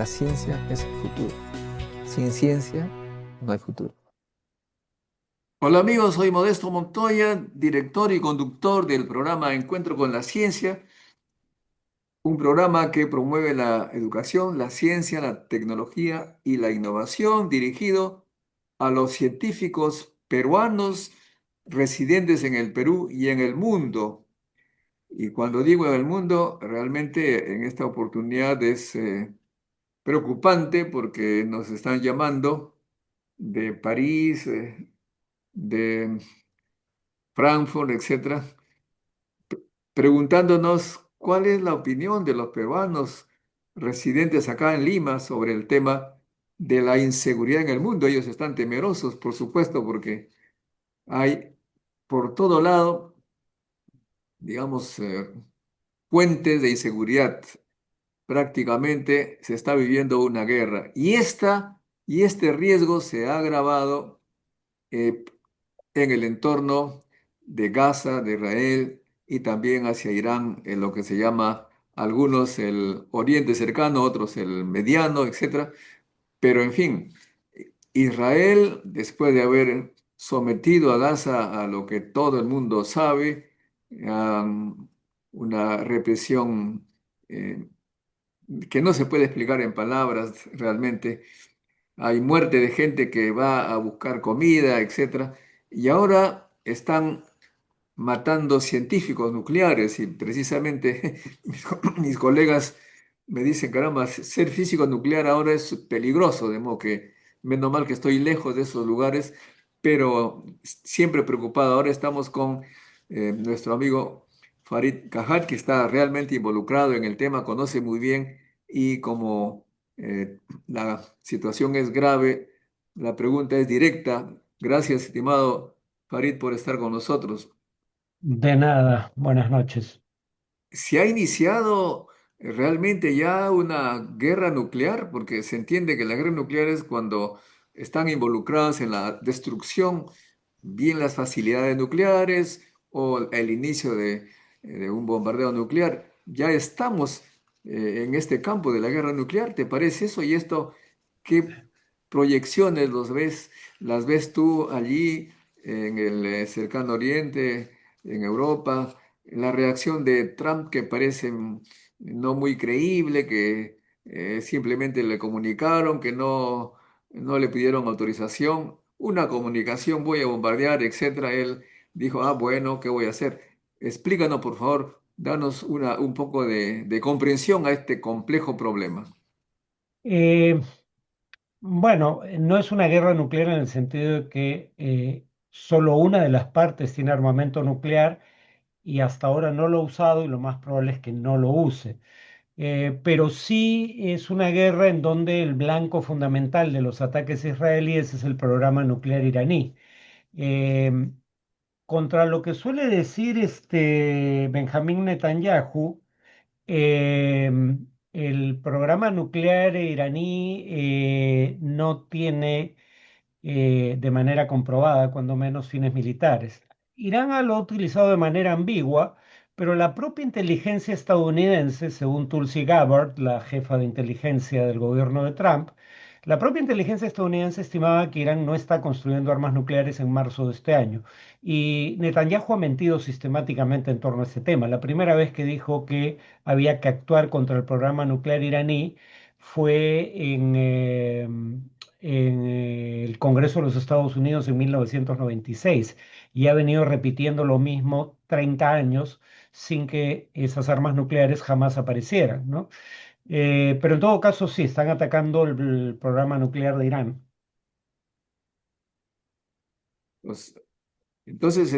la ciencia es el futuro. Sin ciencia no hay futuro. Hola amigos, soy Modesto Montoya, director y conductor del programa Encuentro con la Ciencia, un programa que promueve la educación, la ciencia, la tecnología y la innovación dirigido a los científicos peruanos residentes en el Perú y en el mundo. Y cuando digo en el mundo, realmente en esta oportunidad es preocupante porque nos están llamando de París, de Frankfurt, etcétera, preguntándonos cuál es la opinión de los peruanos residentes acá en Lima sobre el tema de la inseguridad en el mundo. Ellos están temerosos, por supuesto, porque hay por todo lado, digamos, fuentes de inseguridad. Prácticamente se está viviendo una guerra y este riesgo se ha agravado eh, en el entorno de Gaza, de Israel y también hacia Irán, en lo que se llama algunos el Oriente Cercano, otros el Mediano, etcétera. Pero en fin, Israel, después de haber sometido a Gaza a lo que todo el mundo sabe, a una represión eh, que no se puede explicar en palabras realmente. Hay muerte de gente que va a buscar comida, etcétera. Y ahora están matando científicos nucleares y precisamente mis colegas me dicen, caramba, ser físico nuclear ahora es peligroso, de modo que menos mal que estoy lejos de esos lugares, pero siempre preocupado. Ahora estamos con nuestro amigo Farid Cajat, que está realmente involucrado en el tema, conoce muy bien y como la situación es grave, la pregunta es directa. Gracias, estimado Farid, por estar con nosotros. De nada, buenas noches. ¿Se ha iniciado realmente ya una guerra nuclear? Porque se entiende que la guerra nuclear es cuando están involucradas en la destrucción, bien las facilidades nucleares o el inicio de un bombardeo nuclear. Ya estamos en este campo de la guerra nuclear, ¿te parece eso? ¿Y esto qué proyecciones las ves tú allí en el cercano Oriente, en Europa? La reacción de Trump que parece no muy creíble, que simplemente le comunicaron que no le pidieron autorización, una comunicación, voy a bombardear, etcétera. Él dijo, ah, bueno, ¿qué voy a hacer? Explícanos, por favor, danos un poco de comprensión a este complejo problema. Eh, bueno, no es una guerra nuclear en el sentido de que solo una de las partes tiene armamento nuclear y hasta ahora no lo ha usado y lo más probable es que no lo use. Pero sí es una guerra en donde el blanco fundamental de los ataques israelíes es el programa nuclear iraní. Eh, Contra lo que suele decir este Benjamín Netanyahu, el programa nuclear iraní no tiene de manera comprobada, cuando menos, fines militares. Irán lo ha utilizado de manera ambigua, pero la propia inteligencia estadounidense, según Tulsi Gabbard, la jefa de inteligencia del gobierno de Trump, la propia inteligencia estadounidense estimaba que Irán no está construyendo armas nucleares en marzo de este año. Y Netanyahu ha mentido sistemáticamente en torno a este tema. La primera vez que dijo que había que actuar contra el programa nuclear iraní fue en el Congreso de los Estados Unidos en 1996 y ha venido repitiendo lo mismo 30 años sin que esas armas nucleares jamás aparecieran, ¿no? Pero en todo caso sí, están atacando el programa nuclear de Irán. Pues, entonces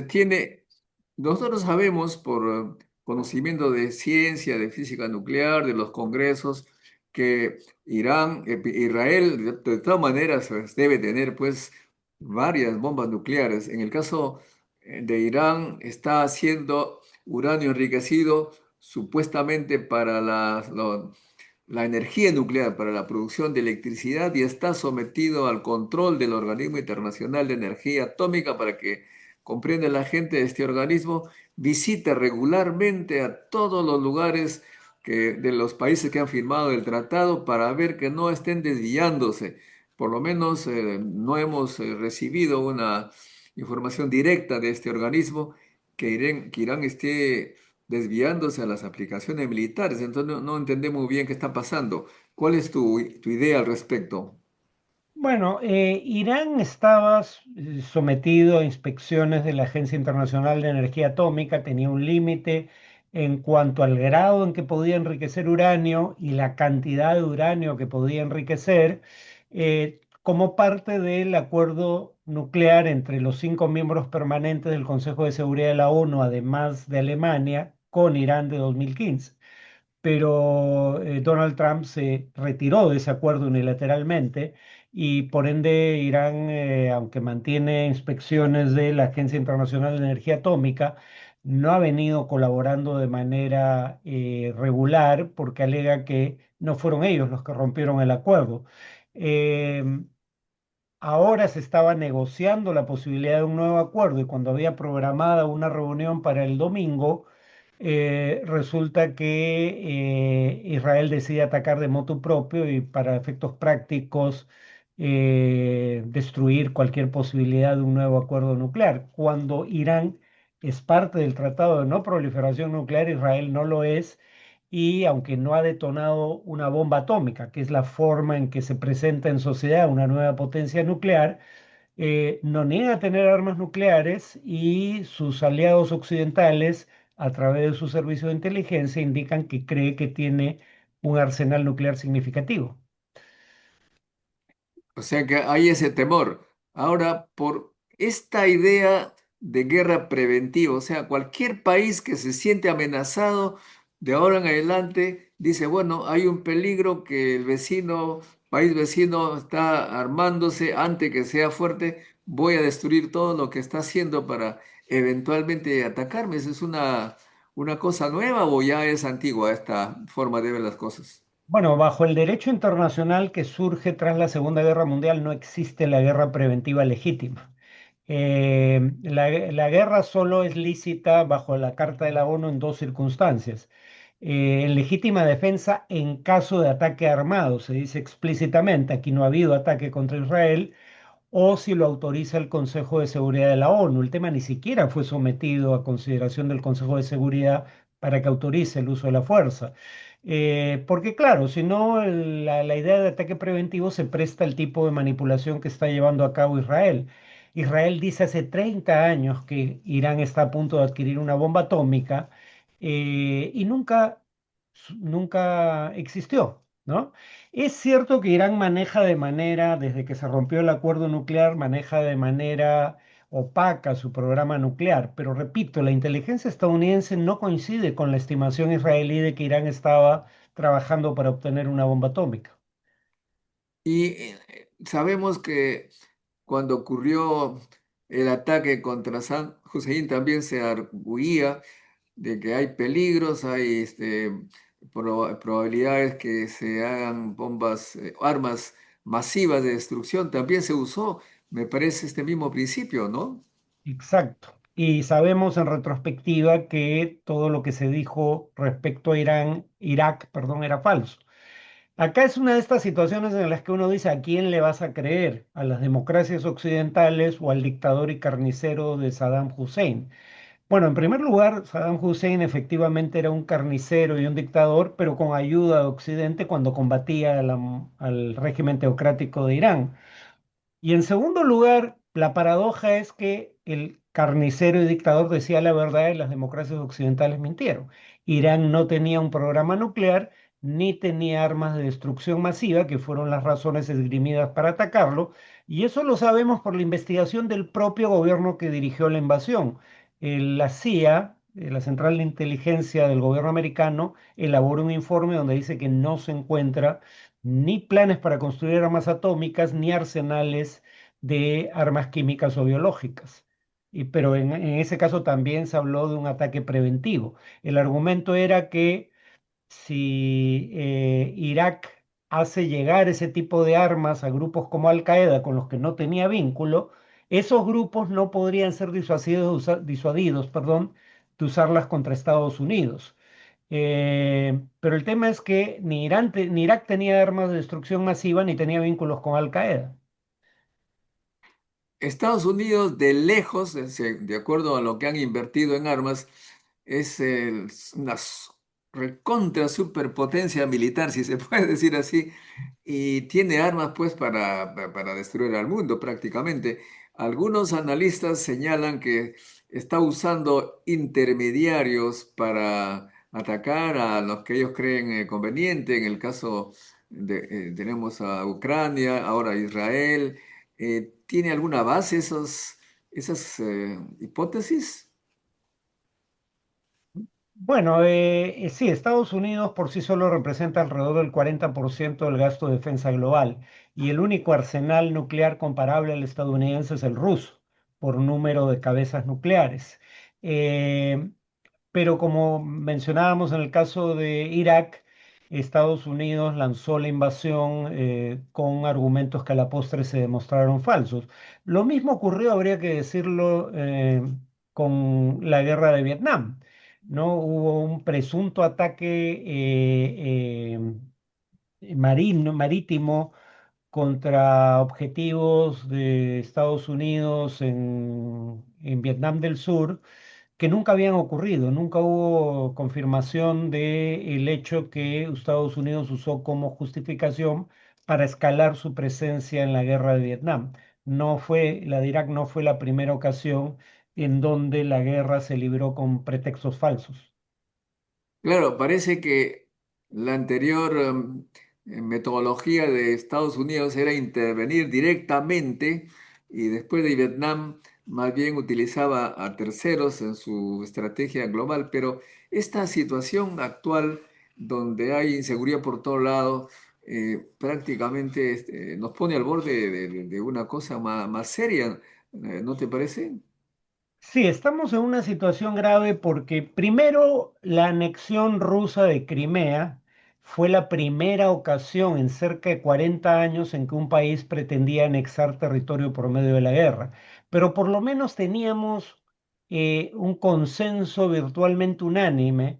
nosotros sabemos por conocimiento de ciencia, de física nuclear, de los congresos, que Israel, de todas maneras, debe tener pues varias bombas nucleares. En el caso de Irán, está haciendo uranio enriquecido supuestamente para la energía nuclear, para la producción de electricidad y está sometido al control del Organismo Internacional de Energía Atómica para que comprende la gente de este organismo, visita regularmente a todos los lugares de los países que han firmado el tratado para ver que no estén desviándose. Por lo menos no hemos recibido una información directa de este organismo que Irán esté desviándose a las aplicaciones militares. Entonces no entendemos muy bien qué está pasando. ¿Cuál es tu idea al respecto? Bueno, Irán estaba sometido a inspecciones de la Agencia Internacional de Energía Atómica, tenía un límite en cuanto al grado en que podía enriquecer uranio y la cantidad de uranio que podía enriquecer, como parte del acuerdo nuclear entre los 5 miembros permanentes del Consejo de Seguridad de la ONU, además de Alemania, con Irán de 2015. Pero Donald Trump se retiró de ese acuerdo unilateralmente y por ende Irán, aunque mantiene inspecciones de la Agencia Internacional de Energía Atómica, no ha venido colaborando de manera regular porque alega que no fueron ellos los que rompieron el acuerdo. Em, Ahora se estaba negociando la posibilidad de un nuevo acuerdo y cuando había programada una reunión para el domingo, resulta que Israel decide atacar de motu propio y para efectos prácticos destruir cualquier posibilidad de un nuevo acuerdo nuclear. Cuando Irán es parte del Tratado de No Proliferación Nuclear, Israel no lo es y aunque no ha detonado una bomba atómica, que es la forma en que se presenta en sociedad una nueva potencia nuclear, no niega tener armas nucleares y sus aliados occidentales, a través de su servicio de inteligencia, indican que cree que tiene un arsenal nuclear significativo. O sea que hay ese temor. Ahora, por esta idea de guerra preventiva, o sea, cualquier país que se siente amenazado de ahora en adelante dice, bueno, hay un peligro que el vecino, país vecino está armándose antes que sea fuerte, voy a destruir todo lo que está haciendo para eventualmente atacarme. ¿Esa es una cosa nueva o ya es antigua esta forma de ver las cosas? Bueno, bajo el derecho internacional que surge tras la Segunda Guerra Mundial no existe la guerra preventiva legítima. La guerra solo es lícita bajo la Carta de la ONU en dos circunstancias. En legítima defensa en caso de ataque armado, se dice explícitamente, aquí no ha habido ataque contra Israel, o si lo autoriza el Consejo de Seguridad de la ONU. El tema ni siquiera fue sometido a consideración del Consejo de Seguridad para que autorice el uso de la fuerza. Porque claro, si no, la idea de ataque preventivo se presta al tipo de manipulación que está llevando a cabo Israel. Israel dice hace 30 años que Irán está a punto de adquirir una bomba atómica y nunca existió, ¿no? Es cierto que Irán maneja de manera, desde que se rompió el acuerdo nuclear, maneja de manera opaca su programa nuclear, pero repito, la inteligencia estadounidense no coincide con la estimación israelí de que Irán estaba trabajando para obtener una bomba atómica. Y sabemos que cuando ocurrió el ataque contra San Hussein también se arguía de que hay peligros, hay probabilidades que se hagan bombas, armas masivas de destrucción. También se usó, me parece, este mismo principio, ¿no? Exacto. Y sabemos en retrospectiva que todo lo que se dijo respecto a Irak, perdón, era falso. Acá es una de estas situaciones en las que uno dice, ¿a quién le vas a creer? ¿A las democracias occidentales o al dictador y carnicero de Saddam Hussein? Bueno, en primer lugar, Saddam Hussein efectivamente era un carnicero y un dictador, pero con ayuda de Occidente cuando combatía al régimen teocrático de Irán. Y en segundo lugar, la paradoja es que el carnicero y dictador decía la verdad y las democracias occidentales mintieron. Irán no tenía un programa nuclear ni tenía armas de destrucción masiva, que fueron las razones esgrimidas para atacarlo, y eso lo sabemos por la investigación del propio gobierno que dirigió la invasión. La CIA, la Central de Inteligencia del gobierno americano, elaboró un informe donde dice que no se encuentra ni planes para construir armas atómicas, ni arsenales de armas químicas o biológicas. Pero en ese caso también se habló de un ataque preventivo. El argumento era que si Irak hace llegar ese tipo de armas a grupos como Al-Qaeda con los que no tenía vínculo, esos grupos no podrían ser disuadidos, perdón, de usarlas contra Estados Unidos. Pero el tema es que ni Irak tenía armas de destrucción masiva ni tenía vínculos con Al Qaeda. Estados Unidos, de lejos, de acuerdo a lo que han invertido en armas, es una recontra superpotencia militar, si se puede decir así, y tiene armas pues para destruir al mundo prácticamente. Algunos analistas señalan que está usando intermediarios para atacar a los que ellos creen conveniente. En el caso tenemos a Ucrania, ahora Israel. ¿Tiene alguna base esas hipótesis? Bueno, sí, Estados Unidos por sí solo representa alrededor del 40% del gasto de defensa global y el único arsenal nuclear comparable al estadounidense es el ruso, por número de cabezas nucleares. Eh, pero como mencionábamos en el caso de Irak, Estados Unidos lanzó la invasión con argumentos que a la postre se demostraron falsos. Lo mismo ocurrió, habría que decirlo, con la guerra de Vietnam. ¿No? Hubo un presunto ataque marítimo contra objetivos de Estados Unidos en Vietnam del Sur que nunca habían ocurrido, nunca hubo confirmación del hecho que Estados Unidos usó como justificación para escalar su presencia en la guerra de Vietnam. La de Irak no fue la primera ocasión en donde la guerra se libró con pretextos falsos. Claro, parece que la anterior metodología de Estados Unidos era intervenir directamente y después de Vietnam más bien utilizaba a terceros en su estrategia global, pero esta situación actual donde hay inseguridad por todo lado prácticamente nos pone al borde de una cosa más seria, ¿no te parece? Sí, estamos en una situación grave porque primero la anexión rusa de Crimea fue la primera ocasión en cerca de 40 años en que un país pretendía anexar territorio por medio de la guerra, pero por lo menos teníamos un consenso virtualmente unánime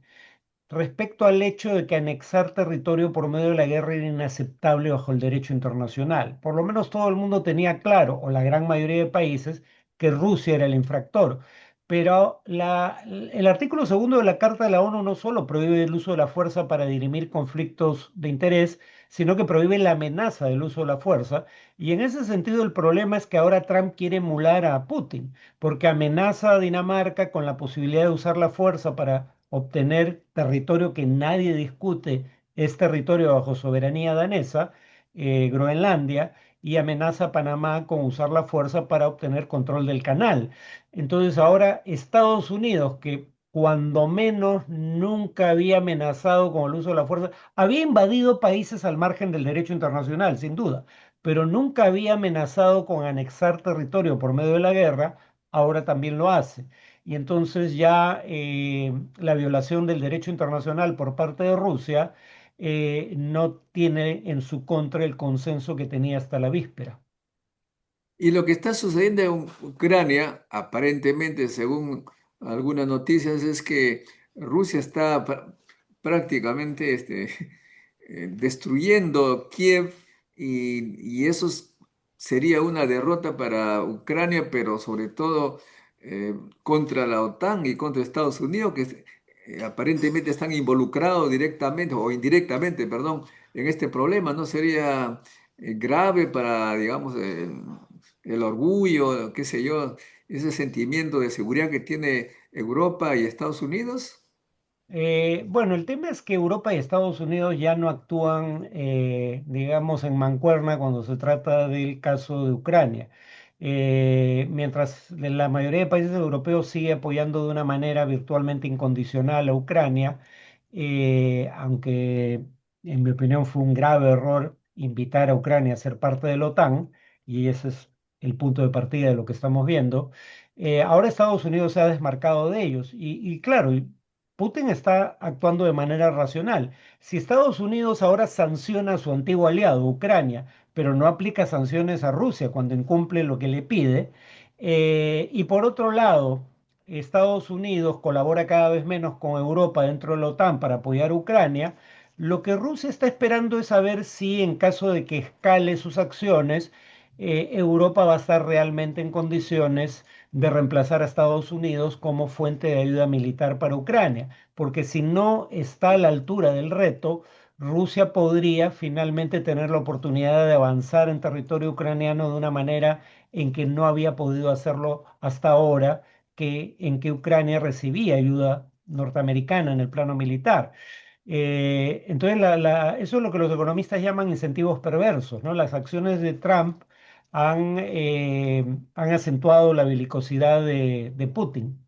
respecto al hecho de que anexar territorio por medio de la guerra era inaceptable bajo el derecho internacional. Por lo menos todo el mundo tenía claro, o la gran mayoría de países, que Rusia era el infractor. Pero el artículo segundo de la Carta de la ONU no solo prohíbe el uso de la fuerza para dirimir conflictos de interés, sino que prohíbe la amenaza del uso de la fuerza. Y en ese sentido el problema es que ahora Trump quiere emular a Putin, porque amenaza a Dinamarca con la posibilidad de usar la fuerza para obtener territorio que nadie discute, es territorio bajo soberanía danesa, Groenlandia, y amenaza a Panamá con usar la fuerza para obtener control del canal. Entonces ahora Estados Unidos, que cuando menos nunca había amenazado con el uso de la fuerza, había invadido países al margen del derecho internacional, sin duda, pero nunca había amenazado con anexar territorio por medio de la guerra, ahora también lo hace. Y entonces ya la violación del derecho internacional por parte de Rusia no tiene en su contra el consenso que tenía hasta la víspera. Y lo que está sucediendo en Ucrania, aparentemente, según algunas noticias, es que Rusia está prácticamente destruyendo Kiev y eso sería una derrota para Ucrania, pero sobre todo contra la OTAN y contra Estados Unidos, que aparentemente están involucrados directamente o indirectamente, perdón, en este problema. ¿No sería grave para, digamos, el orgullo, qué sé yo, ese sentimiento de seguridad que tiene Europa y Estados Unidos? Bueno, el tema es que Europa y Estados Unidos ya no actúan, digamos, en mancuerna cuando se trata del caso de Ucrania. Mientras la mayoría de países europeos sigue apoyando de una manera virtualmente incondicional a Ucrania, aunque en mi opinión fue un grave error invitar a Ucrania a ser parte de la OTAN, y ese es el punto de partida de lo que estamos viendo. Ahora Estados Unidos se ha desmarcado de ellos y claro, Putin está actuando de manera racional. Si Estados Unidos ahora sanciona a su antiguo aliado, Ucrania, pero no aplica sanciones a Rusia cuando incumple lo que le pide, y por otro lado, Estados Unidos colabora cada vez menos con Europa dentro de la OTAN para apoyar a Ucrania, lo que Rusia está esperando es saber si en caso de que escale sus acciones, Europa va a estar realmente en condiciones de reemplazar a Estados Unidos como fuente de ayuda militar para Ucrania, porque si no está a la altura del reto, Rusia podría finalmente tener la oportunidad de avanzar en territorio ucraniano de una manera en que no había podido hacerlo hasta ahora, en que Ucrania recibía ayuda norteamericana en el plano militar. Entonces, eso es lo que los economistas llaman incentivos perversos, ¿no? Las acciones de Trump han acentuado la belicosidad de Putin.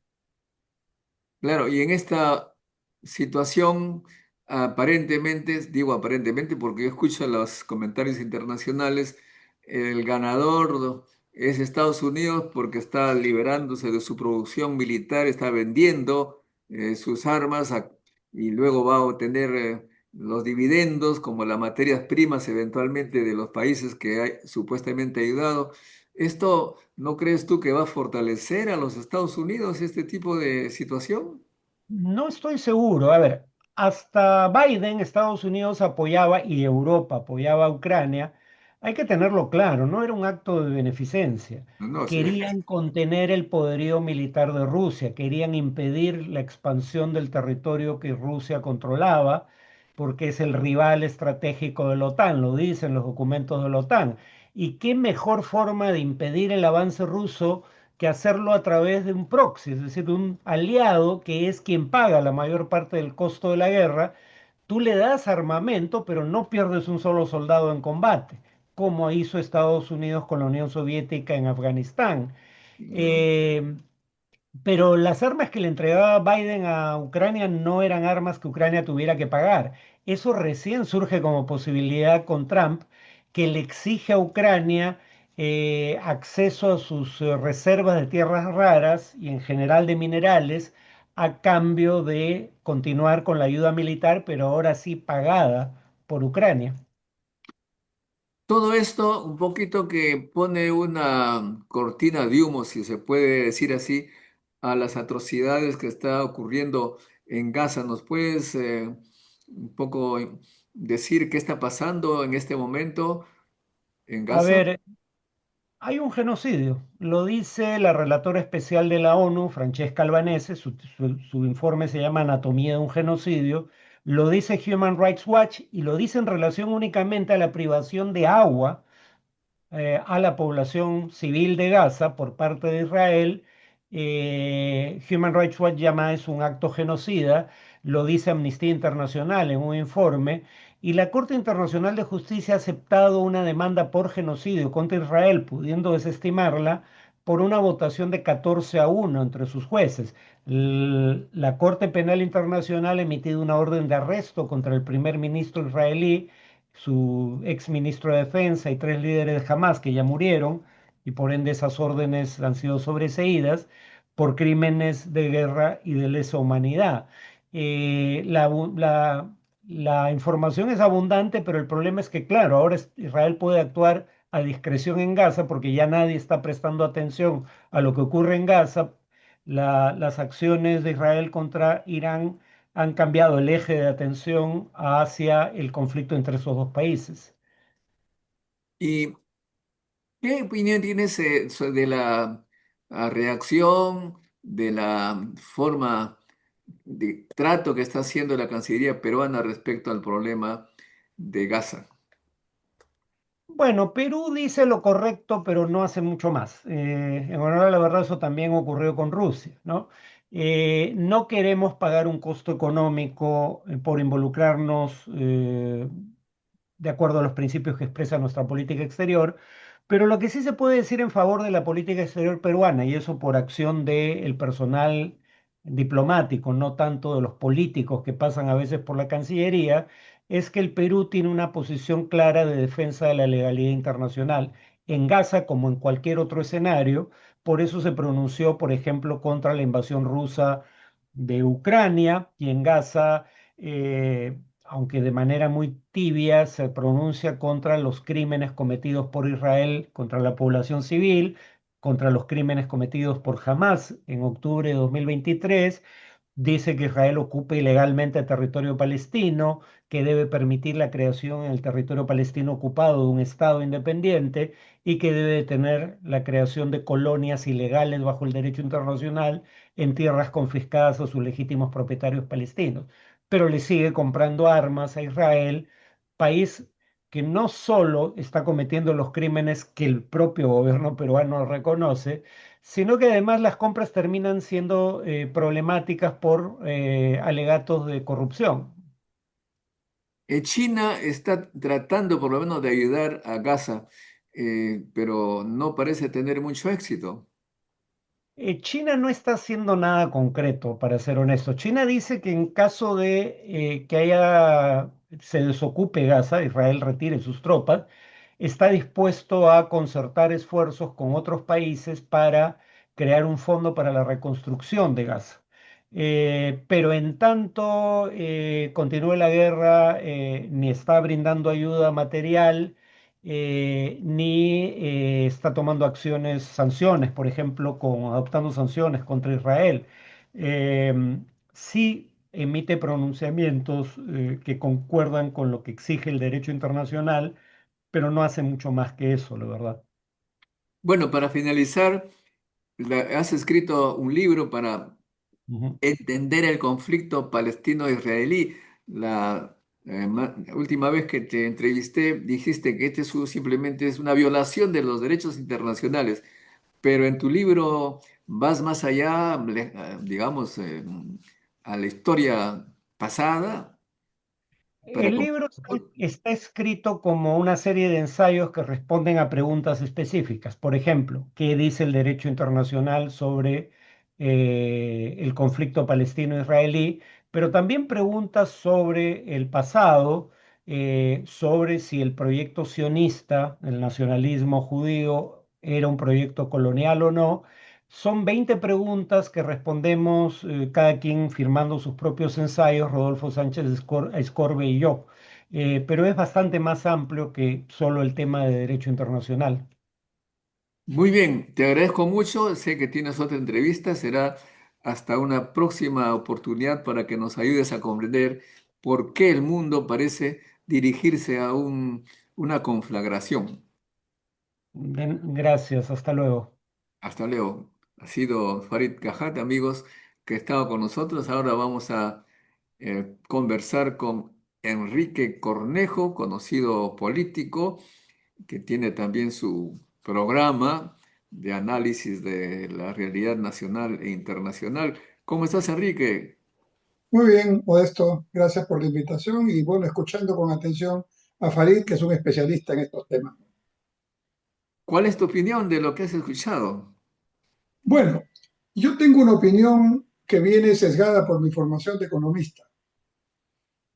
Claro, y en esta situación, aparentemente, digo aparentemente porque yo escucho los comentarios internacionales, el ganador es Estados Unidos porque está liberándose de su producción militar, está vendiendo sus armas y luego va a obtener los dividendos como las materias primas eventualmente de los países que ha supuestamente ayudado. ¿Esto no crees tú que va a fortalecer a los Estados Unidos este tipo de situación? No estoy seguro. A ver, hasta Biden, Estados Unidos apoyaba y Europa apoyaba a Ucrania. Hay que tenerlo claro, no era un acto de beneficencia. No, sí. Querían contener el poderío militar de Rusia, querían impedir la expansión del territorio que Rusia controlaba, porque es el rival estratégico de la OTAN, lo dicen los documentos de la OTAN. ¿Y qué mejor forma de impedir el avance ruso que hacerlo a través de un proxy, es decir, de un aliado que es quien paga la mayor parte del costo de la guerra? Tú le das armamento, pero no pierdes un solo soldado en combate, como hizo Estados Unidos con la Unión Soviética en Afganistán. Mm. Eh, pero las armas que le entregaba Biden a Ucrania no eran armas que Ucrania tuviera que pagar. Eso recién surge como posibilidad con Trump, que le exige a Ucrania acceso a sus reservas de tierras raras y en general de minerales a cambio de continuar con la ayuda militar, pero ahora sí pagada por Ucrania. Todo esto un poquito que pone una cortina de humo, si se puede decir así, a las atrocidades que está ocurriendo en Gaza. ¿Nos puedes un poco decir qué está pasando en este momento en A Gaza? ver, hay un genocidio, lo dice la relatora especial de la ONU, Francesca Albanese, su informe se llama Anatomía de un genocidio, lo dice Human Rights Watch y lo dice en relación únicamente a la privación de agua a la población civil de Gaza por parte de Israel. Human Rights Watch llama eso un acto genocida, lo dice Amnistía Internacional en un informe, y la Corte Internacional de Justicia ha aceptado una demanda por genocidio contra Israel, pudiendo desestimarla por una votación de 14-1 entre sus jueces. La Corte Penal Internacional ha emitido una orden de arresto contra el primer ministro israelí, su ex ministro de Defensa y tres líderes de Hamas que ya murieron, y por ende esas órdenes han sido sobreseídas por crímenes de guerra y de lesa humanidad. Eh, la, la- la información es abundante, pero el problema es que, claro, ahora Israel puede actuar a discreción en Gaza porque ya nadie está prestando atención a lo que ocurre en Gaza. Las acciones de Israel contra Irán han cambiado el eje de atención hacia el conflicto entre esos dos países. ¿Y qué opinión tienes de la reacción, de la forma de trato que está haciendo la Cancillería peruana respecto al problema de Gaza? Bueno, Perú dice lo correcto, pero no hace mucho más. En honor a la verdad, eso también ocurrió con Rusia, ¿no? No queremos pagar un costo económico por involucrarnos de acuerdo a los principios que expresa nuestra política exterior, pero lo que sí se puede decir en favor de la política exterior peruana, y eso por acción del personal diplomático, no tanto de los políticos que pasan a veces por la Cancillería, es que el Perú tiene una posición clara de defensa de la legalidad internacional en Gaza como en cualquier otro escenario. Por eso se pronunció, por ejemplo, contra la invasión rusa de Ucrania y en Gaza, aunque de manera muy tibia, se pronuncia contra los crímenes cometidos por Israel contra la población civil, contra los crímenes cometidos por Hamas en octubre de 2023. Dice que Israel ocupa ilegalmente territorio palestino, que debe permitir la creación en el territorio palestino ocupado de un Estado independiente y que debe tener la creación de colonias ilegales bajo el derecho internacional en tierras confiscadas a sus legítimos propietarios palestinos. Pero le sigue comprando armas a Israel, país que no solo está cometiendo los crímenes que el propio gobierno peruano reconoce, sino que además las compras terminan siendo problemáticas por alegatos de corrupción. China está tratando por lo menos de ayudar a Gaza, pero no parece tener mucho éxito. China no está haciendo nada concreto, para ser honesto. China dice que en caso de se desocupe Gaza, Israel retire sus tropas, está dispuesto a concertar esfuerzos con otros países para crear un fondo para la reconstrucción de Gaza. Pero en tanto continúe la guerra, ni está brindando ayuda material, ni está tomando acciones, sanciones, por ejemplo, adoptando sanciones contra Israel. Sí emite pronunciamientos que concuerdan con lo que exige el derecho internacional, pero no hace mucho más que eso, la verdad. Bueno, para finalizar, has escrito un libro para Ujú. entender el conflicto palestino-israelí. La última vez que te entrevisté dijiste que simplemente es una violación de los derechos internacionales, pero en tu libro vas más allá, digamos, a la historia pasada para El libro está escrito como una serie de ensayos que responden a preguntas específicas. Por ejemplo, ¿qué dice el derecho internacional sobre el conflicto palestino-israelí? Pero también preguntas sobre el pasado, sobre si el proyecto sionista, el nacionalismo judío, era un proyecto colonial o no. Son 20 preguntas que respondemos cada quien firmando sus propios ensayos, Rodolfo Sánchez Escorbe y yo. Pero es bastante más amplio que solo el tema de derecho internacional. Muy bien, te agradezco mucho. Sé que tienes otra entrevista. Será hasta una próxima oportunidad para que nos ayudes a comprender por qué el mundo parece dirigirse a una conflagración. Gracias, hasta luego. Hasta luego. Ha sido Farid Cajat, amigos, que ha estado con nosotros. Ahora vamos a conversar con Enrique Cornejo, conocido político que tiene también su programa de análisis de la realidad nacional e internacional. ¿Cómo estás, Enrique? Muy bien, Modesto, gracias por la invitación y bueno, escuchando con atención a Farid, que es un especialista en estos temas. ¿Cuál es tu opinión de lo que has escuchado? Bueno, yo tengo una opinión que viene sesgada por mi formación de economista.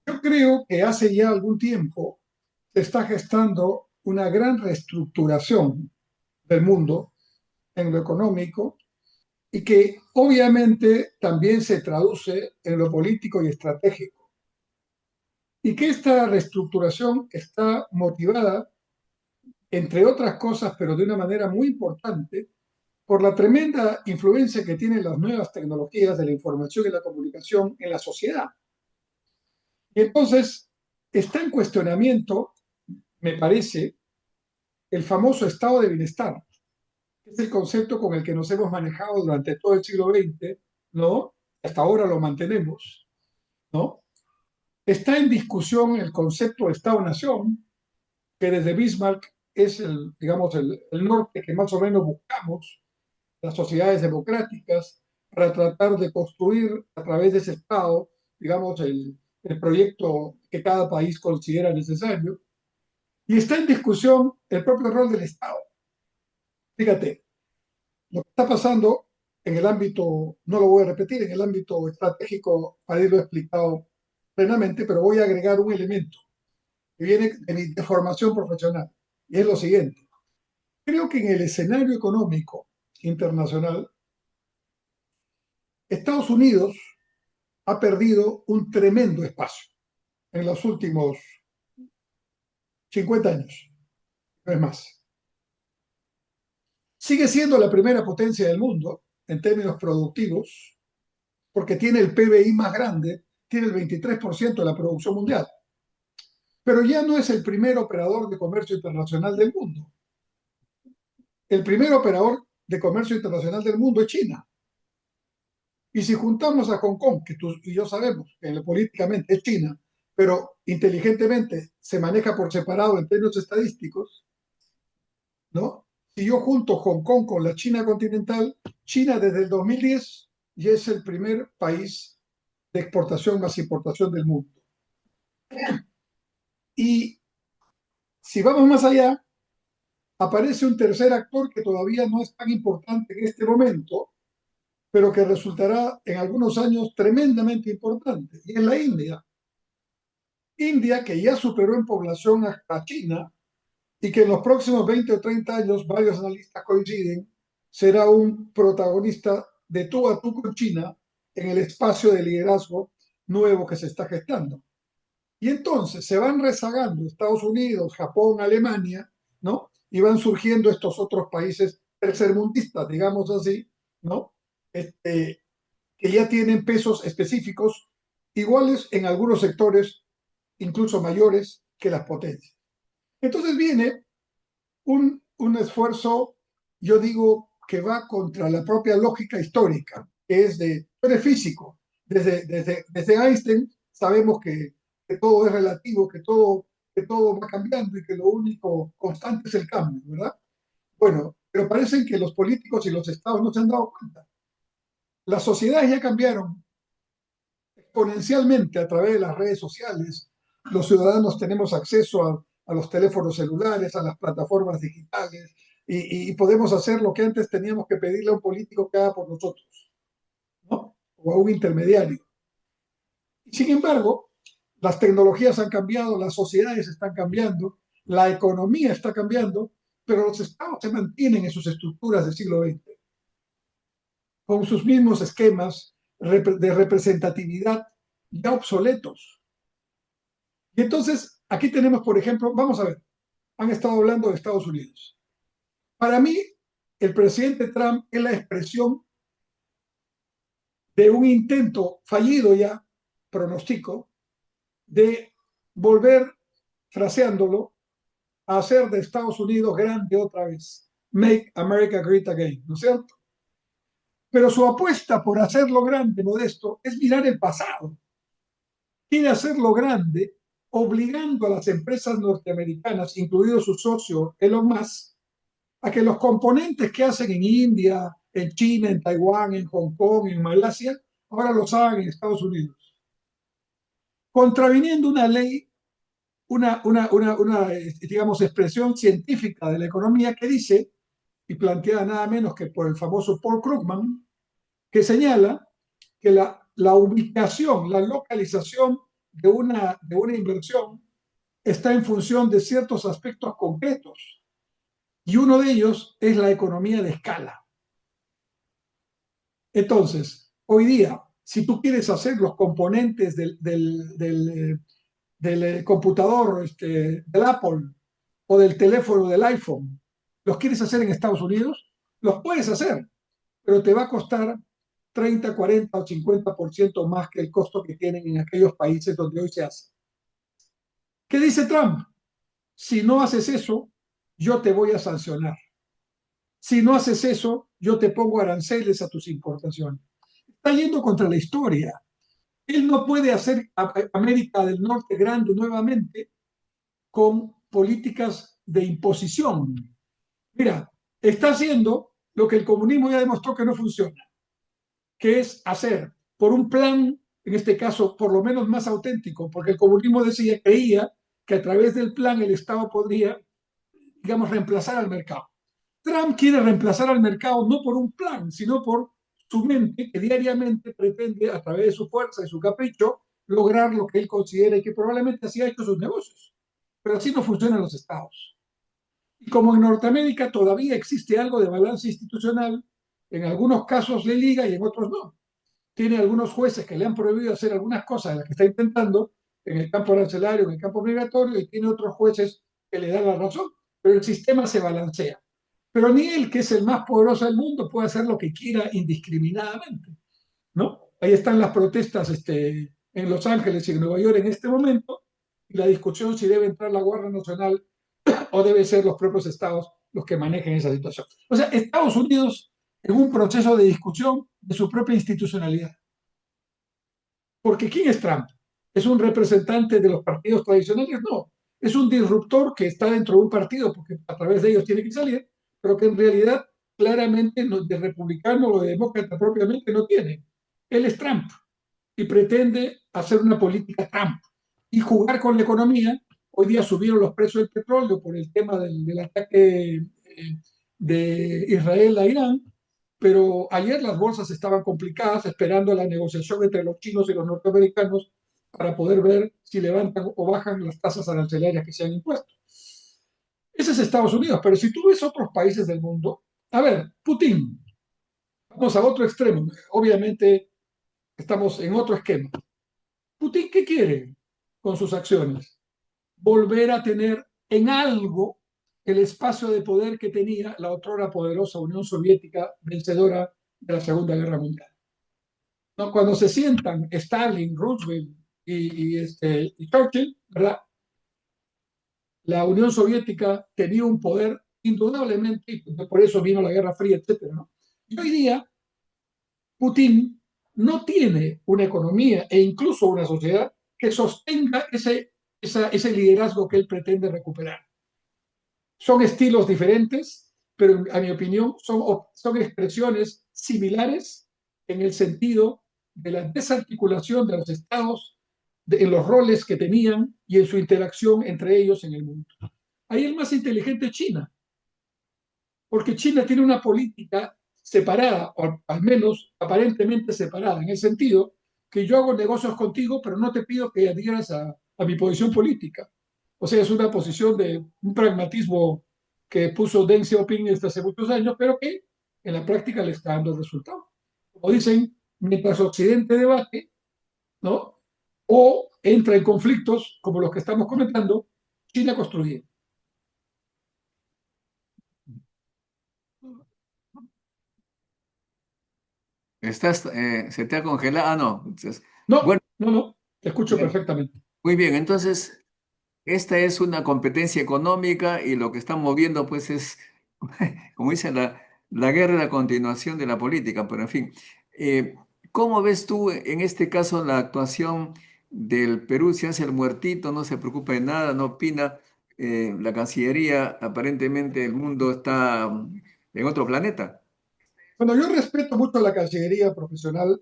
Yo creo que hace ya algún tiempo se está gestando una gran reestructuración del mundo en lo económico y que obviamente también se traduce en lo político y estratégico. Y que esta reestructuración está motivada entre otras cosas, pero de una manera muy importante, por la tremenda influencia que tienen las nuevas tecnologías de la información y la comunicación en la sociedad. Y entonces está en cuestionamiento, me parece, el famoso estado de bienestar, que es el concepto con el que nos hemos manejado durante todo el siglo XX, ¿no? Hasta ahora lo mantenemos, ¿no? Está en discusión el concepto de Estado-Nación, que desde Bismarck es el, digamos, el norte que más o menos buscamos las sociedades democráticas para tratar de construir a través de ese Estado, digamos, el proyecto que cada país considera necesario. Y está en discusión el propio rol del Estado. Fíjate, lo que está pasando en el ámbito, no lo voy a repetir, en el ámbito estratégico, Farid lo ha explicado plenamente, pero voy a agregar un elemento que viene de mi formación profesional, y es lo siguiente. Creo que en el escenario económico internacional, Estados Unidos ha perdido un tremendo espacio en los últimos 50 años, no es más. Sigue siendo la primera potencia del mundo en términos productivos, porque tiene el PBI más grande, tiene el 23% de la producción mundial, pero ya no es el primer operador de comercio internacional del mundo. El primer operador de comercio internacional del mundo es China. Y si juntamos a Hong Kong, que tú y yo sabemos que políticamente es China, pero inteligentemente se maneja por separado en términos estadísticos, ¿no? Si yo junto Hong Kong con la China continental, China desde el 2010 ya es el primer país de exportación más importación del mundo. Y si vamos más allá, aparece un tercer actor que todavía no es tan importante en este momento, pero que resultará en algunos años tremendamente importante, y es la India. India, que ya superó en población a China y que en los próximos 20 o 30 años, varios analistas coinciden, será un protagonista de tú a tú con China en el espacio de liderazgo nuevo que se está gestando. Y entonces se van rezagando Estados Unidos, Japón, Alemania, ¿no? Y van surgiendo estos otros países tercermundistas, digamos así, ¿no? Que ya tienen pesos específicos iguales en algunos sectores, incluso mayores que las potencias. Entonces viene un esfuerzo, yo digo, que va contra la propia lógica histórica, que es de, tú eres físico, desde Einstein sabemos que todo es relativo, que todo va cambiando y que lo único constante es el cambio, ¿verdad? Bueno, pero parecen que los políticos y los estados no se han dado cuenta. Las sociedades ya cambiaron exponencialmente a través de las redes sociales. Los ciudadanos tenemos acceso a los teléfonos celulares, a las plataformas digitales, y podemos hacer lo que antes teníamos que pedirle a un político que haga por nosotros, ¿no? O a un intermediario. Sin embargo, las tecnologías han cambiado, las sociedades están cambiando, la economía está cambiando, pero los estados se mantienen en sus estructuras del siglo XX, con sus mismos esquemas de representatividad ya obsoletos. Y entonces, aquí tenemos, por ejemplo, vamos a ver, han estado hablando de Estados Unidos. Para mí, el presidente Trump es la expresión de un intento fallido ya, pronostico, de volver, fraseándolo, a hacer de Estados Unidos grande otra vez. Make America Great Again, ¿no es cierto? Pero su apuesta por hacerlo grande, Modesto, es mirar el pasado. Quiere hacerlo grande, obligando a las empresas norteamericanas, incluido su socio Elon Musk, a que los componentes que hacen en India, en China, en Taiwán, en Hong Kong, en Malasia, ahora los hagan en Estados Unidos. Contraviniendo una ley, digamos, expresión científica de la economía que dice, y planteada nada menos que por el famoso Paul Krugman, que señala que la ubicación, la localización de una inversión está en función de ciertos aspectos concretos. Y uno de ellos es la economía de escala. Entonces, hoy día, si tú quieres hacer los componentes del computador del Apple o del teléfono del iPhone, los quieres hacer en Estados Unidos, los puedes hacer, pero te va a costar 30, 40 o 50% más que el costo que tienen en aquellos países donde hoy se hace. ¿Qué dice Trump? Si no haces eso, yo te voy a sancionar. Si no haces eso, yo te pongo aranceles a tus importaciones. Está yendo contra la historia. Él no puede hacer a América del Norte grande nuevamente con políticas de imposición. Mira, está haciendo lo que el comunismo ya demostró que no funciona, que es hacer por un plan, en este caso, por lo menos más auténtico, porque el comunismo decía, creía que a través del plan el Estado podría, digamos, reemplazar al mercado. Trump quiere reemplazar al mercado no por un plan, sino por su mente que diariamente pretende, a través de su fuerza y su capricho, lograr lo que él considera y que probablemente así ha hecho sus negocios. Pero así no funcionan los estados. Y como en Norteamérica todavía existe algo de balance institucional, en algunos casos le liga y en otros no. Tiene algunos jueces que le han prohibido hacer algunas cosas de las que está intentando en el campo arancelario, en el campo migratorio, y tiene otros jueces que le dan la razón. Pero el sistema se balancea. Pero ni él, que es el más poderoso del mundo, puede hacer lo que quiera indiscriminadamente, ¿no? Ahí están las protestas en Los Ángeles y en Nueva York en este momento, y la discusión si debe entrar la Guardia Nacional o debe ser los propios estados los que manejen esa situación. O sea, Estados Unidos en un proceso de discusión de su propia institucionalidad. Porque ¿quién es Trump? ¿Es un representante de los partidos tradicionales? No. Es un disruptor que está dentro de un partido porque a través de ellos tiene que salir, pero que en realidad claramente de republicano o de demócrata propiamente no tiene. Él es Trump y pretende hacer una política Trump y jugar con la economía. Hoy día subieron los precios del petróleo por el tema del ataque de Israel a Irán, pero ayer las bolsas estaban complicadas esperando la negociación entre los chinos y los norteamericanos para poder ver si levantan o bajan las tasas arancelarias que se han impuesto. Ese es Estados Unidos, pero si tú ves otros países del mundo, a ver, Putin, vamos a otro extremo, obviamente estamos en otro esquema. Putin, ¿qué quiere con sus acciones? Volver a tener en algo el espacio de poder que tenía la otrora poderosa Unión Soviética vencedora de la Segunda Guerra Mundial. ¿No? Cuando se sientan Stalin, Roosevelt y Churchill, ¿verdad? La Unión Soviética tenía un poder indudablemente, y por eso vino la Guerra Fría, etcétera, ¿no? Y hoy día Putin no tiene una economía e incluso una sociedad que sostenga ese liderazgo que él pretende recuperar. Son estilos diferentes, pero a mi opinión son expresiones similares en el sentido de la desarticulación de los estados, en los roles que tenían y en su interacción entre ellos en el mundo. Ahí el más inteligente es China, porque China tiene una política separada, o al menos aparentemente separada, en el sentido que yo hago negocios contigo, pero no te pido que adhieras a mi posición política. O sea, es una posición de un pragmatismo que puso Deng Xiaoping desde hace muchos años, pero que en la práctica le está dando resultados. Como dicen, mientras Occidente debate, ¿no? O entra en conflictos como los que estamos comentando, China construye. Se te ha congelado. Ah, no. No, Bueno, no, no, te escucho bien, perfectamente. muy bien. Entonces, esta es una competencia económica y lo que están moviendo, pues, es, como dicen, la guerra y la continuación de la política. Pero, en fin, eh, ¿cómo ves tú en este caso la actuación del Perú? Se hace el muertito, no se preocupa de nada, no opina. La Cancillería, aparentemente el mundo está en otro planeta. Bueno, yo respeto mucho a la Cancillería profesional,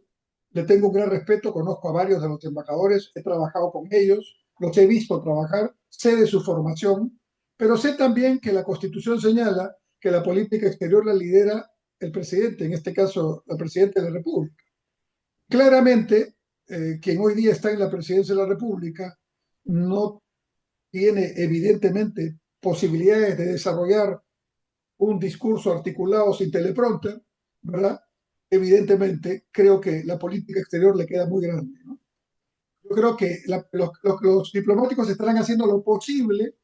le tengo un gran respeto, conozco a varios de los embajadores, he trabajado con ellos, los he visto trabajar, sé de su formación, pero sé también que la Constitución señala que la política exterior la lidera el presidente, en este caso la presidenta de la República. Claramente, quien hoy día está en la presidencia de la República no tiene evidentemente posibilidades de desarrollar un discurso articulado sin teleprompter, ¿verdad? Evidentemente, creo que la política exterior le queda muy grande, ¿no? Yo creo que los diplomáticos estarán haciendo lo posible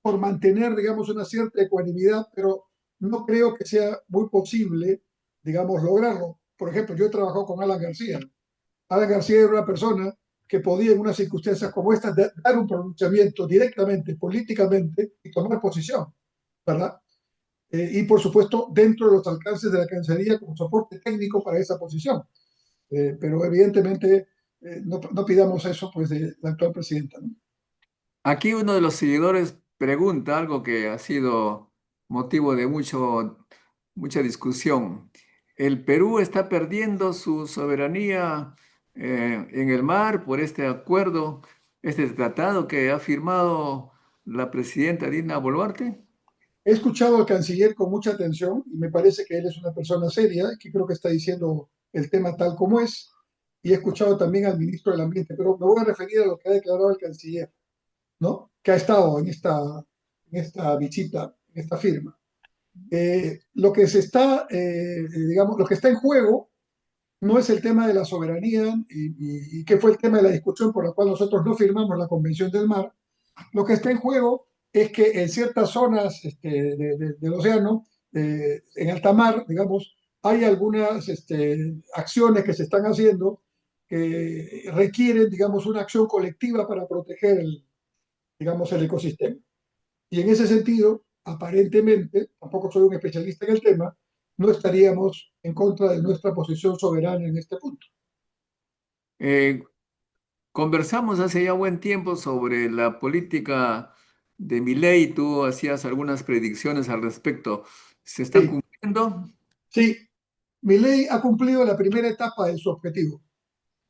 por mantener, digamos, una cierta ecuanimidad, pero no creo que sea muy posible, digamos, lograrlo. Por ejemplo, yo he trabajado con Alan García. Alan García era una persona que podía en unas circunstancias como estas dar un pronunciamiento directamente, políticamente, y tomar posición, ¿verdad? Y por supuesto dentro de los alcances de la Cancillería como soporte técnico para esa posición. Pero evidentemente no pidamos eso pues de la actual presidenta, ¿no? Aquí uno de los seguidores pregunta algo que ha sido motivo de mucha discusión. ¿El Perú está perdiendo su soberanía en el mar por este acuerdo, este tratado que ha firmado la presidenta Dina Boluarte? He escuchado al canciller con mucha atención y me parece que él es una persona seria, que creo que está diciendo el tema tal como es, y he escuchado también al ministro del Ambiente, pero me voy a referir a lo que ha declarado el canciller, ¿no? Que ha estado en esta visita, en esta firma. Lo que se está, digamos, lo que está en juego no es el tema de la soberanía y que fue el tema de la discusión por la cual nosotros no firmamos la Convención del Mar. Lo que está en juego es que en ciertas zonas del océano, en alta mar, digamos, hay algunas acciones que se están haciendo que requieren, digamos, una acción colectiva para proteger digamos, el ecosistema. Y en ese sentido, aparentemente, tampoco soy un especialista en el tema, no estaríamos en contra de nuestra posición soberana en este punto. Eh, Conversamos hace ya buen tiempo sobre la política de Milei. Tú hacías algunas predicciones al respecto. ¿Se están Sí, cumpliendo? sí, Milei ha cumplido la primera etapa de su objetivo.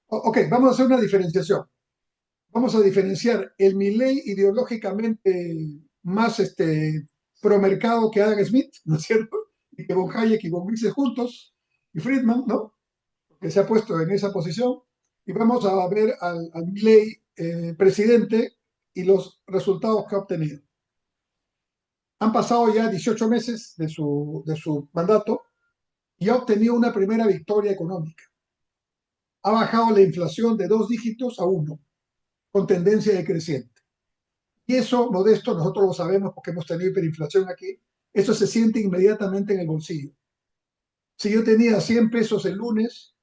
Ok, vamos a hacer una diferenciación. Vamos a diferenciar el Milei ideológicamente más pro mercado que Adam Smith, ¿no es cierto? Y que von Hayek y von Mises juntos, y Friedman, ¿no? Que se ha puesto en esa posición. Y vamos a ver al Milei presidente y los resultados que ha obtenido. Han pasado ya 18 meses de su mandato y ha obtenido una primera victoria económica. Ha bajado la inflación de 2 dígitos a 1, con tendencia decreciente. Y eso, Modesto, nosotros lo sabemos porque hemos tenido hiperinflación aquí, eso se siente inmediatamente en el bolsillo. Si yo tenía 100 pesos el lunes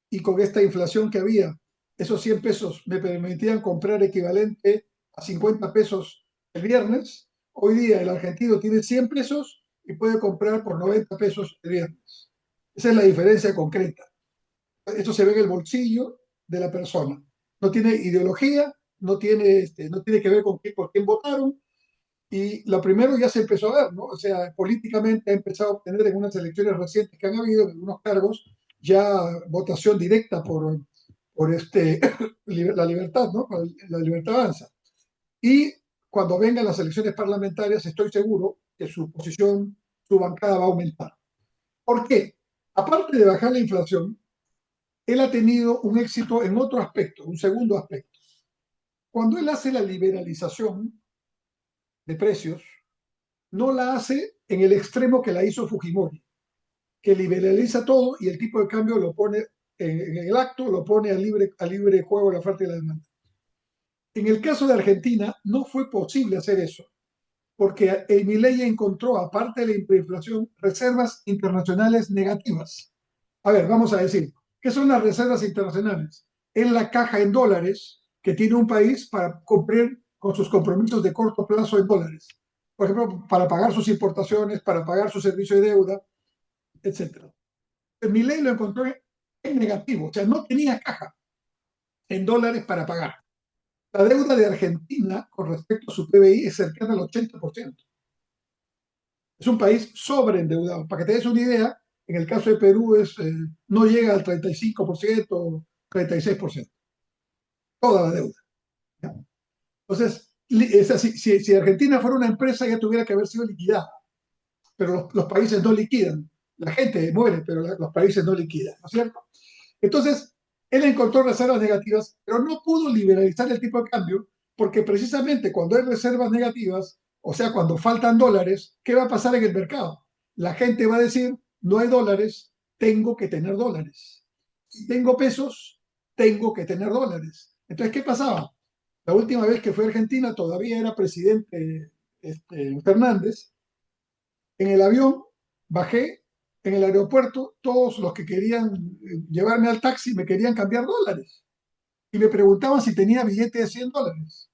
y con esta inflación que había, esos 100 pesos me permitían comprar equivalente a 50 pesos el viernes, hoy día el argentino tiene 100 pesos y puede comprar por 90 pesos el viernes. Esa es la diferencia concreta. Esto se ve en el bolsillo de la persona. No tiene ideología, no tiene que ver con por quién votaron, y lo primero ya se empezó a ver, ¿no? O sea, políticamente ha empezado a obtener en unas elecciones recientes que han habido en algunos cargos ya votación directa por la libertad, ¿no? La libertad avanza. Y cuando vengan las elecciones parlamentarias, estoy seguro que su posición, su bancada va a aumentar. ¿Por qué? Aparte de bajar la inflación, él ha tenido un éxito en otro aspecto, un segundo aspecto. Cuando él hace la liberalización de precios, no la hace en el extremo que la hizo Fujimori, que liberaliza todo y el tipo de cambio lo pone en el acto, lo pone a libre juego la oferta y la demanda. En el caso de Argentina no fue posible hacer eso, porque el Milei encontró, aparte de la hiperinflación, reservas internacionales negativas. A ver, vamos a decir, ¿qué son las reservas internacionales? Es la caja en dólares que tiene un país para cumplir con sus compromisos de corto plazo en dólares. Por ejemplo, para pagar sus importaciones, para pagar su servicio de deuda, etc. Milei lo encontró en negativo, o sea, no tenía caja en dólares para pagar. La deuda de Argentina con respecto a su PBI es cercana al 80%. Es un país sobreendeudado. Para que te des una idea, en el caso de Perú no llega al 35%, 36%. Toda la deuda. ¿Ya? Entonces, si Argentina fuera una empresa ya tuviera que haber sido liquidada, pero los países no liquidan. La gente muere, pero los países no liquidan, ¿no es cierto? Entonces, él encontró reservas negativas, pero no pudo liberalizar el tipo de cambio porque precisamente cuando hay reservas negativas, o sea, cuando faltan dólares, ¿qué va a pasar en el mercado? La gente va a decir, no hay dólares, tengo que tener dólares. Si tengo pesos, tengo que tener dólares. Entonces, ¿qué pasaba? La última vez que fue a Argentina, todavía era presidente Fernández. En el avión bajé, en el aeropuerto, todos los que querían llevarme al taxi me querían cambiar dólares y me preguntaban si tenía billete de $100.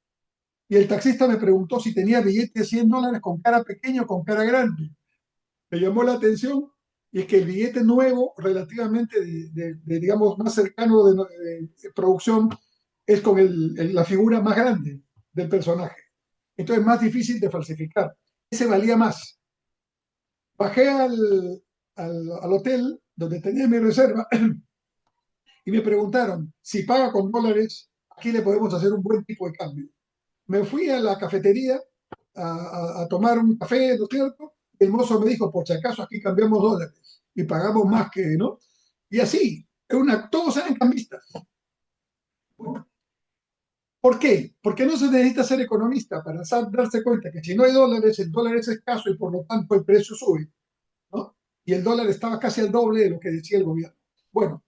Y el taxista me preguntó si tenía billete de $100 con cara pequeña o con cara grande. Me llamó la atención y es que el billete nuevo, relativamente digamos, más cercano de producción, es con la figura más grande del personaje. Entonces es más difícil de falsificar. Ese valía más. Bajé al hotel donde tenía mi reserva y me preguntaron si paga con dólares, aquí le podemos hacer un buen tipo de cambio. Me fui a la cafetería a tomar un café, ¿no es cierto? El mozo me dijo, por si acaso aquí cambiamos dólares y pagamos más que, ¿no? Y así, todos eran cambistas. Bueno, ¿por qué? Porque no se necesita ser economista para darse cuenta que si no hay dólares, el dólar es escaso y por lo tanto el precio sube, ¿no? Y el dólar estaba casi al doble de lo que decía el gobierno. Bueno,